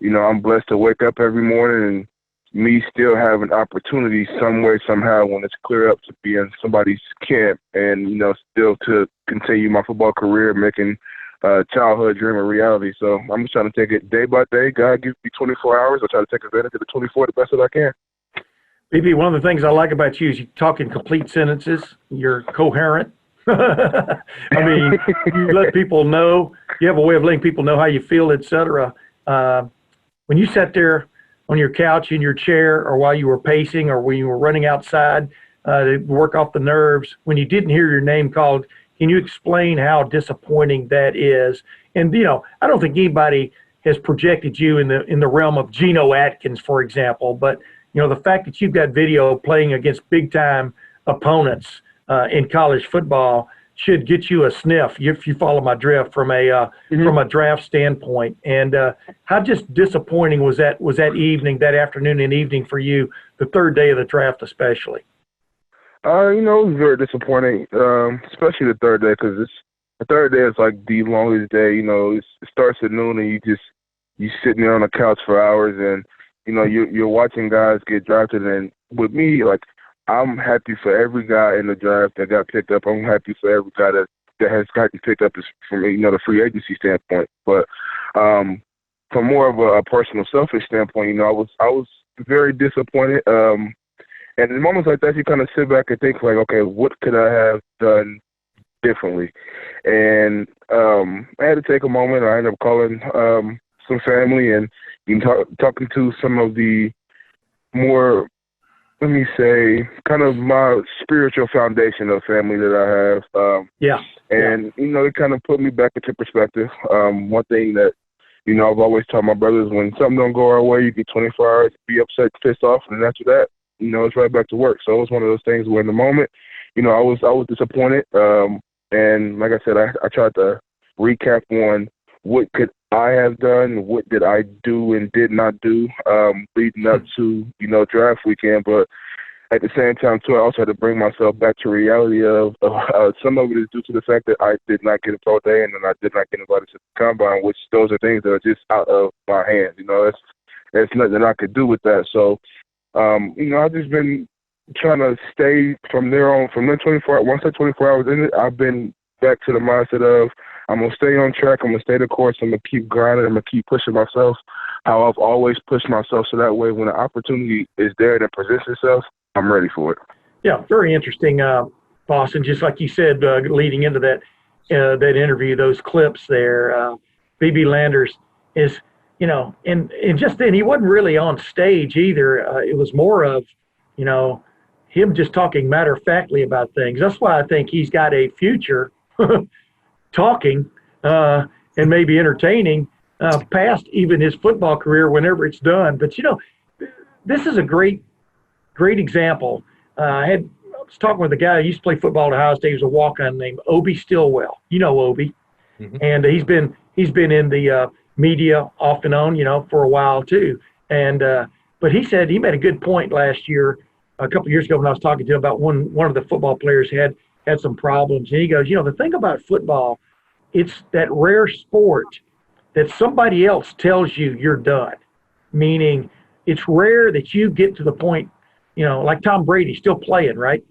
I'm blessed to wake up every morning and me still have an opportunity some way, somehow, when it's clear up to be in somebody's camp and, still to continue my football career, making childhood dream a reality. So I'm just trying to take it day by day. God gives me 24 hours. I try to take advantage of the 24 the best that I can. BB, one of the things I like about you is you talk in complete sentences. You're coherent. I mean, you let people know. You have a way of letting people know how you feel, etc. When you sat there on your couch in your chair or while you were pacing or when you were running outside to work off the nerves, when you didn't hear your name called, can you explain how disappointing that is? And, I don't think anybody has projected you in the realm of Geno Atkins, for example, but, the fact that you've got video playing against big-time opponents in college football should get you a sniff if you follow my drift from a draft standpoint. And how just disappointing was that evening, that afternoon and evening for you, the third day of the draft especially? It was very disappointing, especially the third day because the third day is like the longest day. It starts at noon and you sitting there on the couch for hours and you're watching guys get drafted. And with me, like, I'm happy for every guy in the draft that got picked up. I'm happy for every guy that has gotten picked up from, the free agency standpoint. But from more of a personal, selfish standpoint, I was very disappointed. And in moments like that, you kind of sit back and think, like, okay, what could I have done differently? And I had to take a moment. I ended up calling some family and talking to some of the more, let me say, kind of my spiritual foundation of family that I have. And, it kind of put me back into perspective. One thing that, I've always told my brothers, when something don't go our way, you get 24 hours to be upset, pissed off, and after that, it's right back to work. So it was one of those things where in the moment, I was disappointed. And like I said, I tried to recap on what could I have done, what did I do and did not do leading up to, draft weekend. But at the same time, too, I also had to bring myself back to reality of some of it is due to the fact that I did not get a pro day and then I did not get invited to the combine, which those are things that are just out of my hands. There's nothing I could do with that. So, I've just been trying to stay from there on, from the 24 hours. Once that 24 hours ended, I've been back to the mindset of I'm going to stay on track. I'm going to stay the course. I'm going to keep grinding. I'm going to keep pushing myself how I've always pushed myself. So that way, when the opportunity is there that presents itself, I'm ready for it. Yeah, very interesting, Boston. Just like you said, leading into that interview, those clips there, B.B. Landers is, and just then he wasn't really on stage either. It was more of, him just talking matter-of-factly about things. That's why I think he's got a future talking and maybe entertaining past even his football career whenever it's done. But, this is a great example. I was talking with a guy who used to play football at Ohio State. He was a walk-on named Obi Stillwell. You know Obi. Mm-hmm. And he's been in the media off and on, for a while too. And but he said he made a good point last year, a couple of years ago when I was talking to him about one of the football players had some problems. And he goes, the thing about football, it's that rare sport that somebody else tells you you're done. Meaning it's rare that you get to the point, like Tom Brady still playing, right?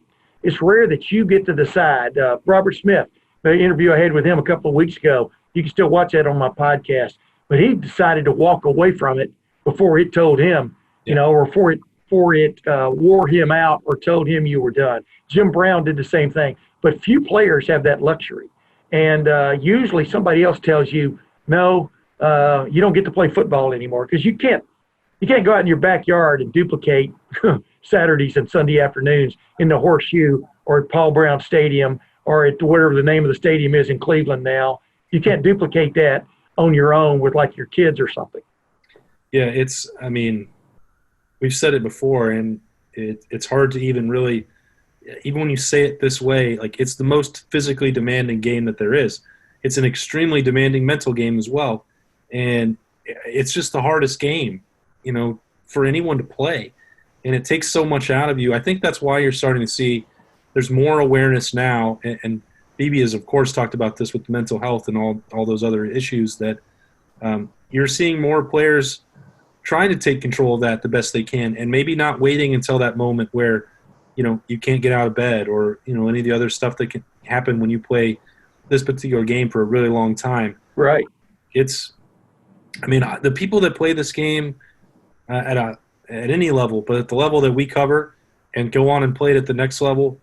It's rare that you get to decide. Robert Smith, the interview I had with him a couple of weeks ago, you can still watch that on my podcast. But he decided to walk away from it before it told him, or before it wore him out or told him you were done. Jim Brown did the same thing. But few players have that luxury. And usually somebody else tells you, no, you don't get to play football anymore because you can't go out in your backyard and duplicate Saturdays and Sunday afternoons in the Horseshoe or at Paul Brown Stadium or at whatever the name of the stadium is in Cleveland now. You can't duplicate that on your own with like your kids or something. Yeah, we've said it before, and it's hard to even really, even when you say it this way, like it's the most physically demanding game that there is. It's an extremely demanding mental game as well. And it's just the hardest game, for anyone to play. And it takes so much out of you. I think that's why you're starting to see there's more awareness now. And BB has, of course, talked about this with mental health and all those other issues that you're seeing more players trying to take control of that the best they can and maybe not waiting until that moment where, you can't get out of bed or, any of the other stuff that can happen when you play this particular game for a really long time. Right. The people that play this game at any level, but at the level that we cover and go on and play it at the next level,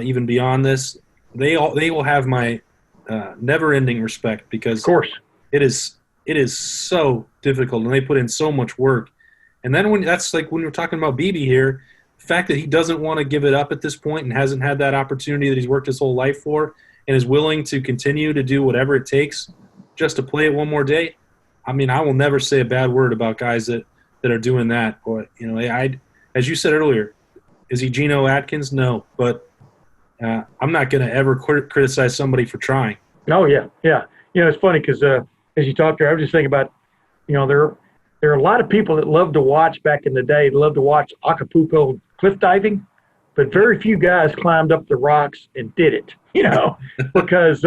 even beyond this, they will have my never-ending respect because of course it is so difficult and they put in so much work. And then when we're talking about BB here, the fact that he doesn't want to give it up at this point and hasn't had that opportunity that he's worked his whole life for and is willing to continue to do whatever it takes just to play it one more day. I will never say a bad word about guys that are doing that. But, as you said earlier, is he Geno Atkins? No, but I'm not going to ever criticize somebody for trying. Oh, yeah. It's funny because as you talked there, I was just thinking about, there are a lot of people that love to watch back in the day, love to watch Acapulco cliff diving, but very few guys climbed up the rocks and did it, because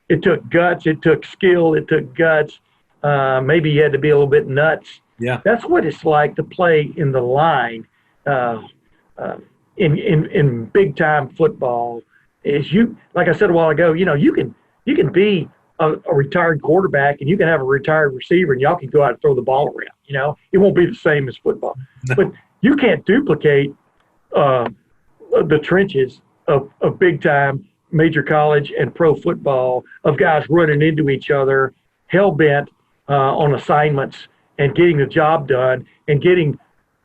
it took guts, it took skill, it took guts. Maybe you had to be a little bit nuts. Yeah, that's what it's like to play in the line in big time football. Is like I said a while ago, you can be a retired quarterback and you can have a retired receiver and y'all can go out and throw the ball around. It won't be the same as football, but you can't duplicate the trenches of big time major college and pro football of guys running into each other, hell bent on assignments and getting the job done and getting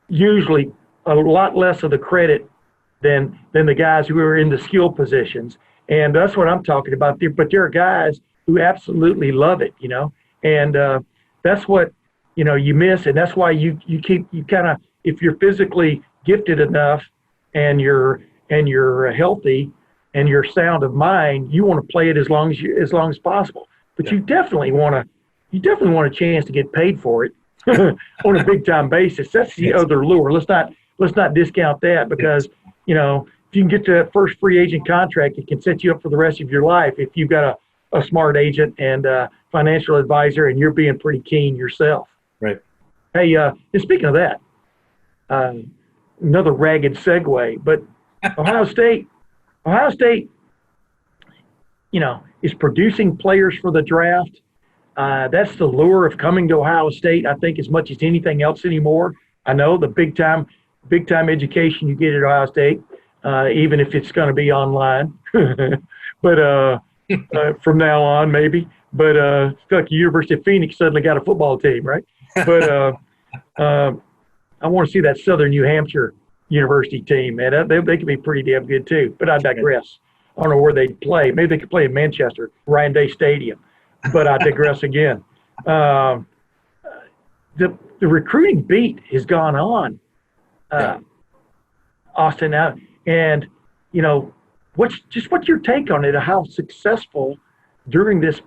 usually a lot less of the credit than the guys who are in the skill positions. And that's what I'm talking about. But there are guys who absolutely love it, and that's what, you miss. And that's why you kind of, if you're physically gifted enough and you're healthy and you're sound of mind, you want to play it as long as possible. But you definitely want to, you definitely want a chance to get paid for it on a big time basis. That's the other lure. Let's not discount that, because if you can get to that first free agent contract, it can set you up for the rest of your life if you've got a smart agent and a financial advisor and you're being pretty keen yourself. Right. Hey, and speaking of that, another ragged segue, but Ohio State, is producing players for the draft. That's the lure of coming to Ohio State, I think, as much as anything else anymore. I know the big time education you get at Ohio State, even if it's going to be online, but from now on maybe. But it's like the University of Phoenix suddenly got a football team, right? But I want to see that Southern New Hampshire University team, man. They could be pretty damn good too. But I digress. I don't know where they'd play. Maybe they could play in Manchester, Ryan Day Stadium. But I digress again. The recruiting beat has gone on, Austin. And what's your take on it? How successful during this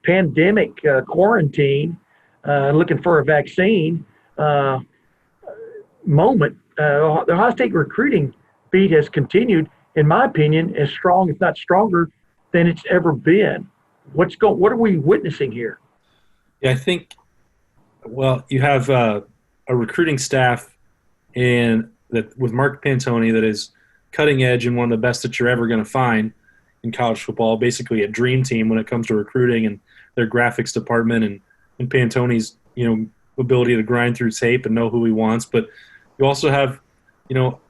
pandemic quarantine, looking for a vaccine moment, the Ohio State recruiting beat has continued, in my opinion, as strong, if not stronger, than it's ever been. What are we witnessing here? Yeah, I think, you have a recruiting staff with Mark Pantoni that is cutting edge and one of the best that you're ever going to find in college football, basically a dream team when it comes to recruiting and their graphics department and Pantoni's, ability to grind through tape and know who he wants. But you also have,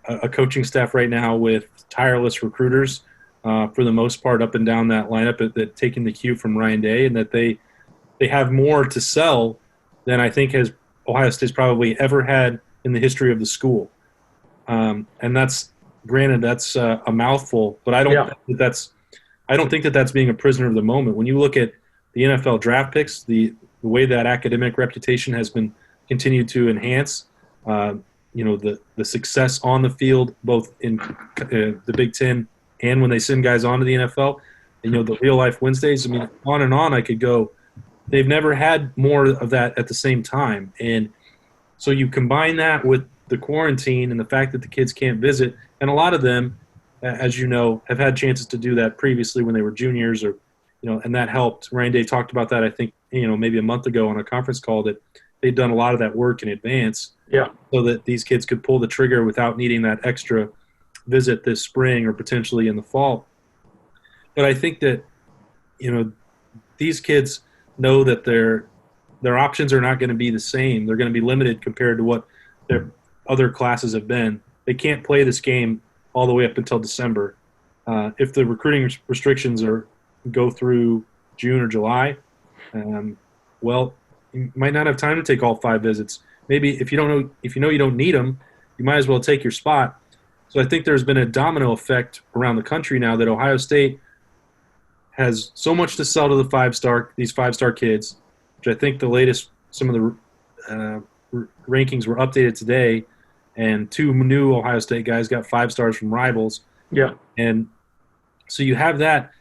a coaching staff right now with tireless recruiters for the most part up and down that lineup that taking the cue from Ryan Day, and that they have more to sell than I think has Ohio State's probably ever had in the history of the school. And that's a mouthful, but I don't think that that's being a prisoner of the moment. When you look at the NFL draft picks, the way that academic reputation has been continued to enhance, the success on the field, both in the Big Ten and when they send guys on to the NFL, the real life Wednesdays, on and on I could go. They've never had more of that at the same time. And so you combine that with the quarantine and the fact that the kids can't visit, and a lot of them, as you know, have had chances to do that previously when they were juniors, or and that helped. Ryan Day talked about that, I think, maybe a month ago on a conference call, that they'd done a lot of that work in advance, so that these kids could pull the trigger without needing that extra visit this spring or potentially in the fall. But I think that these kids know that their options are not going to be the same. They're going to be limited compared to what their other classes have been. They can't play this game all the way up until December. If the recruiting restrictions go through June or July, you might not have time to take all 5 visits. Maybe if you know you don't need them, you might as well take your spot. So I think there's been a domino effect around the country now that Ohio State has so much to sell to these 5-star kids, which I think the latest, some of the rankings were updated today, and 2 new Ohio State guys got 5 stars from rivals. Yeah. And so you have that,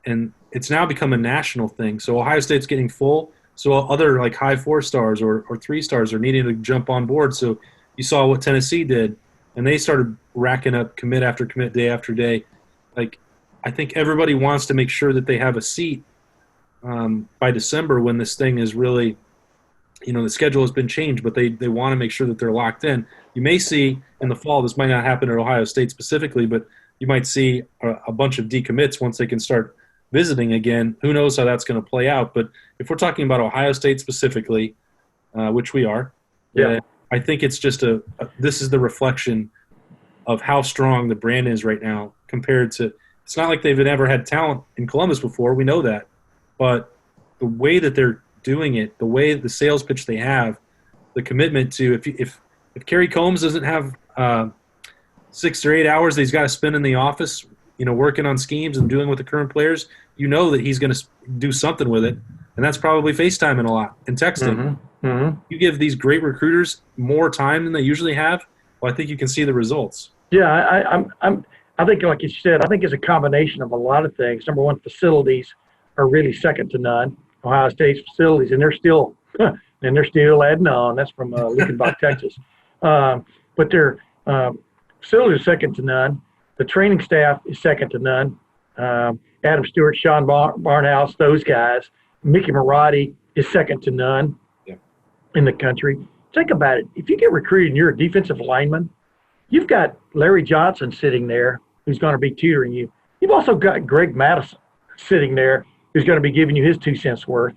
and it's now become a national thing. So Ohio State's getting full. So other like high 4 stars or 3 stars are needing to jump on board. So you saw what Tennessee did, and they started racking up commit after commit, day after day. Like, I think everybody wants to make sure that they have a seat by December when this thing is really, the schedule has been changed, but they want to make sure that they're locked in. You may see in the fall, this might not happen at Ohio State specifically, but you might see a bunch of decommits once they can start visiting again. Who knows how that's going to play out? But if we're talking about Ohio State specifically, which we are, I think it's just this is the reflection of how strong the brand is right now compared to – it's not like they've ever had talent in Columbus before. We know that. But the way that they're doing it, the way the sales pitch they have, the commitment to if Kerry Combs doesn't have 6 or 8 hours that he's got to spend in the office, working on schemes and doing with the current players, that he's going to do something with it, and that's probably FaceTiming a lot and texting. Mm-hmm. Mm-hmm. You give these great recruiters more time than they usually have, well, I think you can see the results. Yeah, I think, like you said, I think it's a combination of a lot of things. Number one, facilities are really second to none. Ohio State's facilities, and they're still adding on. That's from Lickenbach, Texas. But their facilities are second to none. The training staff is second to none. Adam Stewart, Sean Barnhouse, those guys. Mickey Marotti is second to none in the country. Think about it. If you get recruited and you're a defensive lineman, you've got Larry Johnson sitting there who's going to be tutoring you. You've also got Greg Madison sitting there who's going to be giving you his 2 cents worth.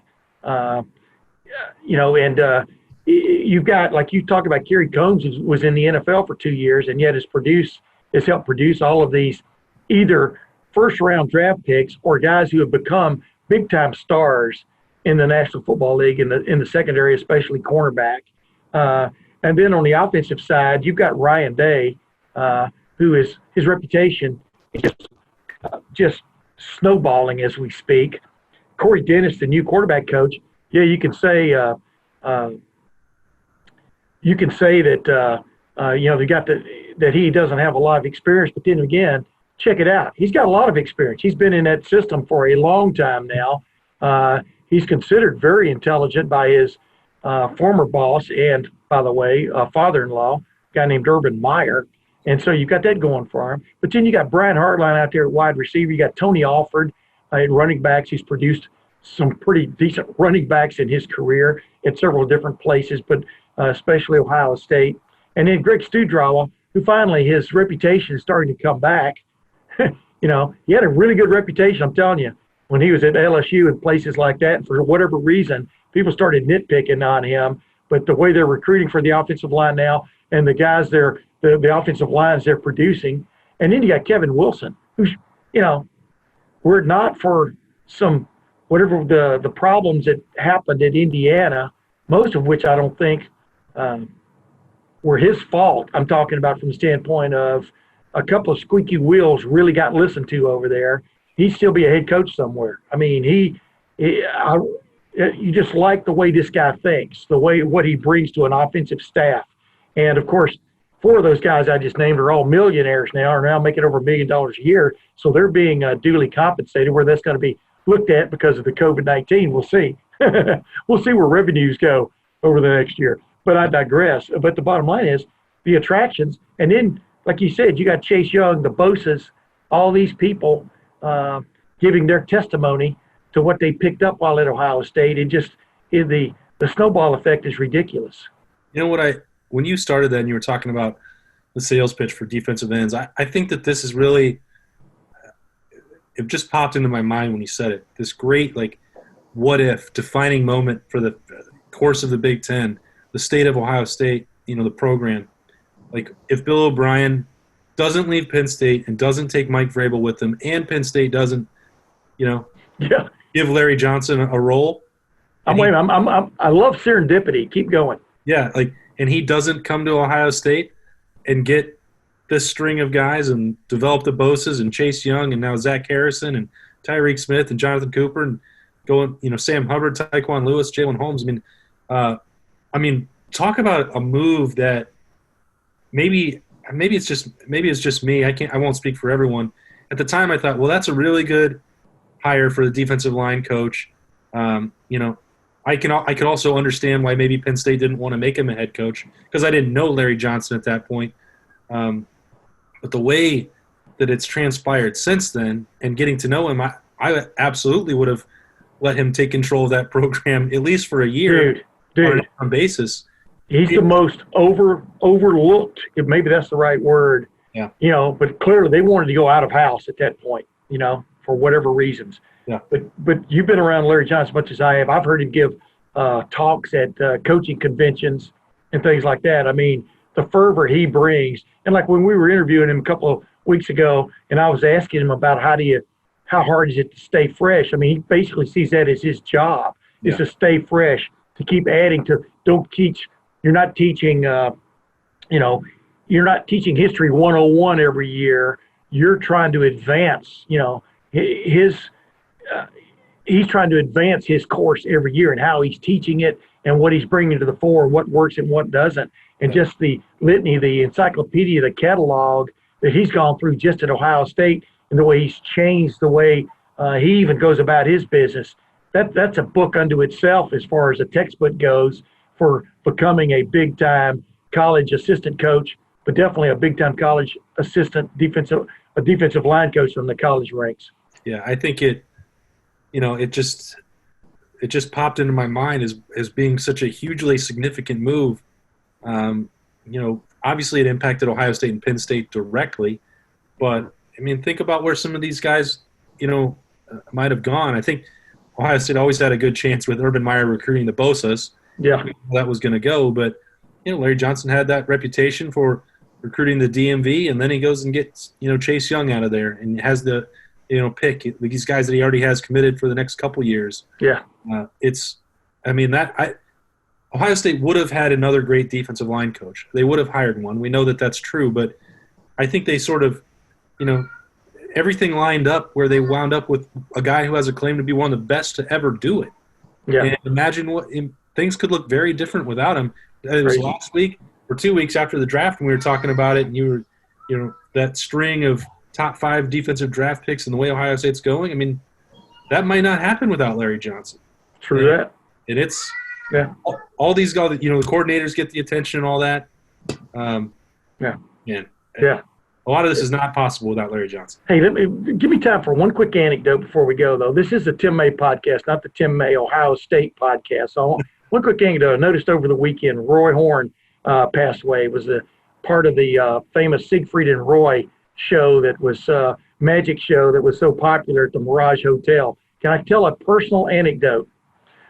You've got, like you talked about, Kerry Combs was in the NFL for 2 years and yet has helped produce all of these either first-round draft picks or guys who have become big-time stars in the National Football League in the secondary, especially cornerback. And then on the offensive side, you've got Ryan Day, who is his reputation is just snowballing as we speak. Corey Dennis, the new quarterback coach, you can say that that he doesn't have a lot of experience, but then again, check it out. He's got a lot of experience. He's been in that system for a long time now. He's considered very intelligent by his former boss and, by the way, father-in-law, a guy named Urban Meyer. And so you've got that going for him. But then you got Brian Hartline out there at wide receiver. You got Tony Alford at running backs. He's produced some pretty decent running backs in his career at several different places, but especially Ohio State. And then Greg Studrawa, who finally his reputation is starting to come back. He had a really good reputation, I'm telling you, when he was at LSU and places like that. And for whatever reason, people started nitpicking on him. But the way they're recruiting for the offensive line now and the guys the offensive lines they're producing. And then you got Kevin Wilson, who's, were it not for some whatever the problems that happened at Indiana, most of which I don't think were his fault. I'm talking about from the standpoint of a couple of squeaky wheels really got listened to over there. He'd still be a head coach somewhere. I mean, you just like the way this guy thinks, what he brings to an offensive staff. And, of course, 4 of those guys I just named are all millionaires now, are now making over $1 million a year. So they're being duly compensated. Where that's going to be looked at because of the COVID-19, we'll see. We'll see where revenues go over the next year. But I digress. But the bottom line is the attractions. And then, like you said, you got Chase Young, the Bosas, all these people giving their testimony to what they picked up while at Ohio State. And just the snowball effect is ridiculous. You know when you started that and you were talking about the sales pitch for defensive ends, I think that this is really it just popped into my mind when you said it. This great, what if defining moment for the course of the Big Ten, the state of Ohio State, the program. If Bill O'Brien doesn't leave Penn State and doesn't take Mike Vrabel with him, and Penn State doesn't, give Larry Johnson a role. I love serendipity. Keep going. Yeah, and he doesn't come to Ohio State and get this string of guys and develop the Bosas and Chase Young and now Zach Harrison and Tyreek Smith and Jonathan Cooper and going, Sam Hubbard, Tyquan Lewis, Jalen Holmes. Talk about a move that maybe it's just me. I won't speak for everyone. At the time, I thought, well, that's a really good hire for the defensive line coach. I could also understand why maybe Penn State didn't want to make him a head coach because I didn't know Larry Johnson at that point. But the way that it's transpired since then and getting to know him, I absolutely would have let him take control of that program at least for a year on a basis. He's the most overlooked, if maybe that's the right word. Yeah. But clearly they wanted to go out of house at that point, for whatever reasons. Yeah. But you've been around Larry Johnson as much as I have. I've heard him give talks at coaching conventions and things like that. I mean, the fervor he brings. And like when we were interviewing him a couple of weeks ago, and I was asking him about how hard is it to stay fresh? I mean, he basically sees that as his job is to stay fresh, to keep adding to. You're not teaching, you're not teaching history 101 every year. You're trying to advance, he's trying to advance his course every year and how he's teaching it and what he's bringing to the fore, what works and what doesn't. And just the litany, the encyclopedia, the catalog that he's gone through just at Ohio State and the way he's changed the way he even goes about his business. that's a book unto itself as far as a textbook goes for becoming a big time college assistant coach, but definitely a big time college assistant defensive line coach from the college ranks. Yeah, I think it just popped into my mind as being such a hugely significant move. Obviously it impacted Ohio State and Penn State directly, but I mean, think about where some of these guys, might have gone. I think Ohio State always had a good chance with Urban Meyer recruiting the Bosas. Yeah, that was going to go, but Larry Johnson had that reputation for recruiting the DMV, and then he goes and gets Chase Young out of there and has the pick these guys that he already has committed for the next couple years. Yeah, Ohio State would have had another great defensive line coach. They would have hired one. We know that that's true, but I think they sort of, everything lined up where they wound up with a guy who has a claim to be one of the best to ever do it. Yeah. And imagine things could look very different without him. It was last week or 2 weeks after the draft, and we were talking about it, and you were, that string of top 5 defensive draft picks and the way Ohio State's going. I mean, that might not happen without Larry Johnson. True that. And it's all these guys, the coordinators get the attention and all that. Yeah. A lot of this is not possible without Larry Johnson. Hey, give me time for one quick anecdote before we go, though. This is the Tim May podcast, not the Tim May Ohio State podcast. So one quick anecdote. I noticed over the weekend, Roy Horn passed away. It was a part of the famous Siegfried and Roy show that was magic show that was so popular at the Mirage Hotel. Can I tell a personal anecdote?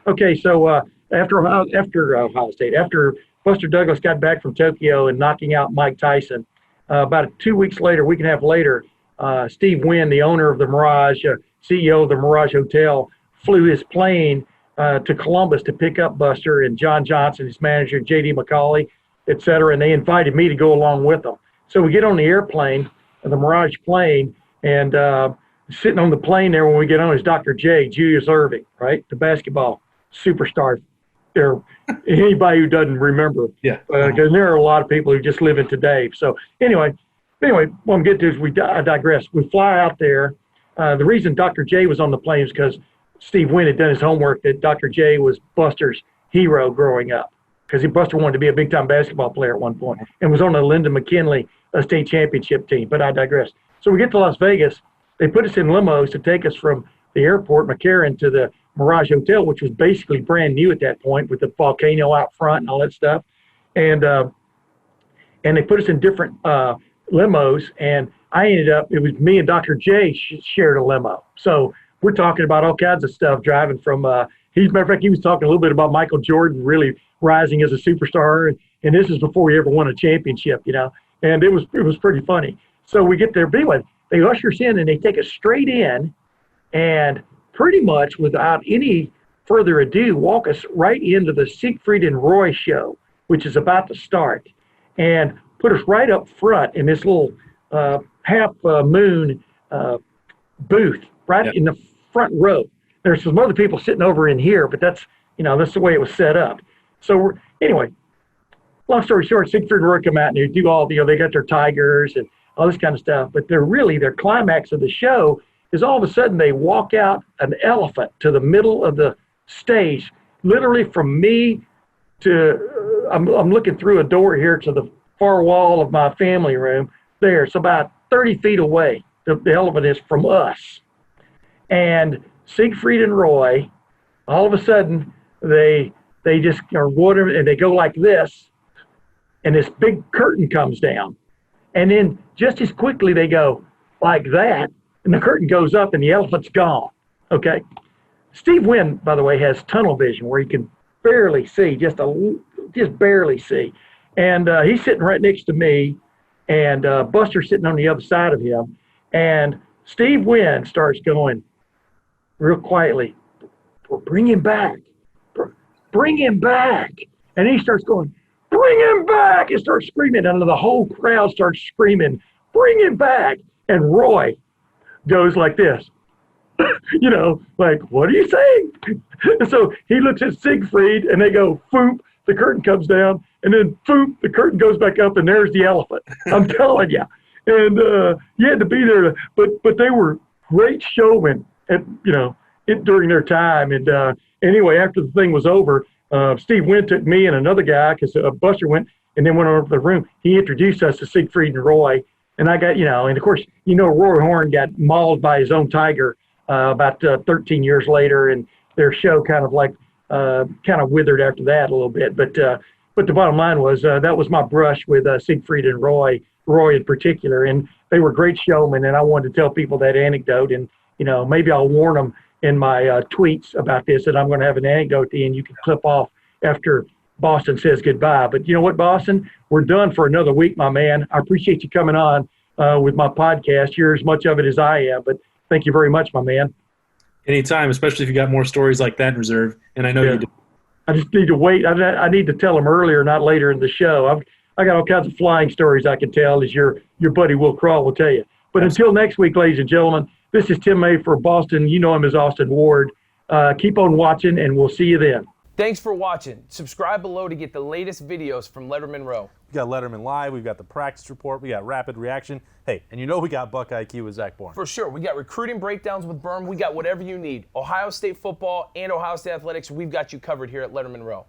Okay, so after Ohio State, after Buster Douglas got back from Tokyo and knocking out Mike Tyson, about 2 weeks later, week and a half later, Steve Wynn, the owner of the Mirage, CEO of the Mirage Hotel, flew his plane to Columbus to pick up Buster and John Johnson, his manager, J.D. McCauley, et cetera, and they invited me to go along with them. So we get on the airplane, the Mirage plane, and sitting on the plane there when we get on is Dr. J, Julius Erving, right, the basketball superstar. There, anybody who doesn't remember, because there are a lot of people who just live in today. So anyway, what I'm getting to is I digress. We fly out there. The reason Dr. J was on the plane is because Steve Wynn had done his homework that Dr. J was Buster's hero growing up, because Buster wanted to be a big-time basketball player at one point and was on the Lyndon McKinley state championship team. But I digress. So we get to Las Vegas. They put us in limos to take us from the airport, McCarran, to the Mirage Hotel, which was basically brand new at that point with the volcano out front and all that stuff. And they put us in different limos, and I ended up, it was me and Dr. J shared a limo. So we're talking about all kinds of stuff driving from, matter of fact, he was talking a little bit about Michael Jordan really rising as a superstar. And this is before he ever won a championship, and it was pretty funny. So we get there, but anyway, they usher us in and they take us straight in, and pretty much without any further ado, walk us right into the Siegfried and Roy show, which is about to start, and put us right up front in this little half moon booth, right in the front row. There's some other people sitting over in here, but that's the way it was set up. So anyway, long story short, Siegfried and Roy come out and they do all, they got their tigers and all this kind of stuff, but their climax of the show is all of a sudden they walk out an elephant to the middle of the stage, literally from me to, I'm looking through a door here to the far wall of my family room there. It's about 30 feet away. The elephant is from us. And Siegfried and Roy, all of a sudden, they just are water, and they go like this, and this big curtain comes down. And then just as quickly they go like that, and the curtain goes up and the elephant's gone, okay? Steve Wynn, by the way, has tunnel vision where he can barely see, just barely see. And he's sitting right next to me, and Buster's sitting on the other side of him. And Steve Wynn starts going real quietly, bring him back, bring him back. And he starts going, bring him back, and starts screaming, and the whole crowd starts screaming, bring him back. And Roy goes like this, like, what are you saying? And so he looks at Siegfried, and they go, foop, the curtain comes down, and then foop, the curtain goes back up, and there's the elephant. I'm telling you. And you had to be there, but they were great showmen, in during their time. And anyway, after the thing was over, Steve Wynn took me and another guy, because Buster went, and then went over to the room. He introduced us to Siegfried and Roy. And I got, and of course, Roy Horn got mauled by his own tiger about 13 years later, and their show kind of withered after that a little bit. But the bottom line was that was my brush with Siegfried and Roy in particular, and they were great showmen. And I wanted to tell people that anecdote, and maybe I'll warn them in my tweets about this, that I'm going to have an anecdote at the end you can clip off after Boston says goodbye. But you know what, Boston? We're done for another week, my man. I appreciate you coming on with my podcast. You're as much of it as I am, but thank you very much, my man. Anytime, especially if you got more stories like that in reserve, and I know you do. I just need to wait. I need to tell them earlier, not later in the show. I got all kinds of flying stories I can tell, as your buddy Will Crawl will tell you. But until next week, ladies and gentlemen, this is Tim May for Boston. You know him as Austin Ward. Keep on watching, and we'll see you then. Thanks for watching. Subscribe below to get the latest videos from Lettermen Row. We got Letterman Live, we've got the practice report, we got rapid reaction. Hey, and we got Buckeye Q with Zach Bourne. For sure. We got recruiting breakdowns with Berm. We got whatever you need. Ohio State football and Ohio State athletics, we've got you covered here at Lettermen Row.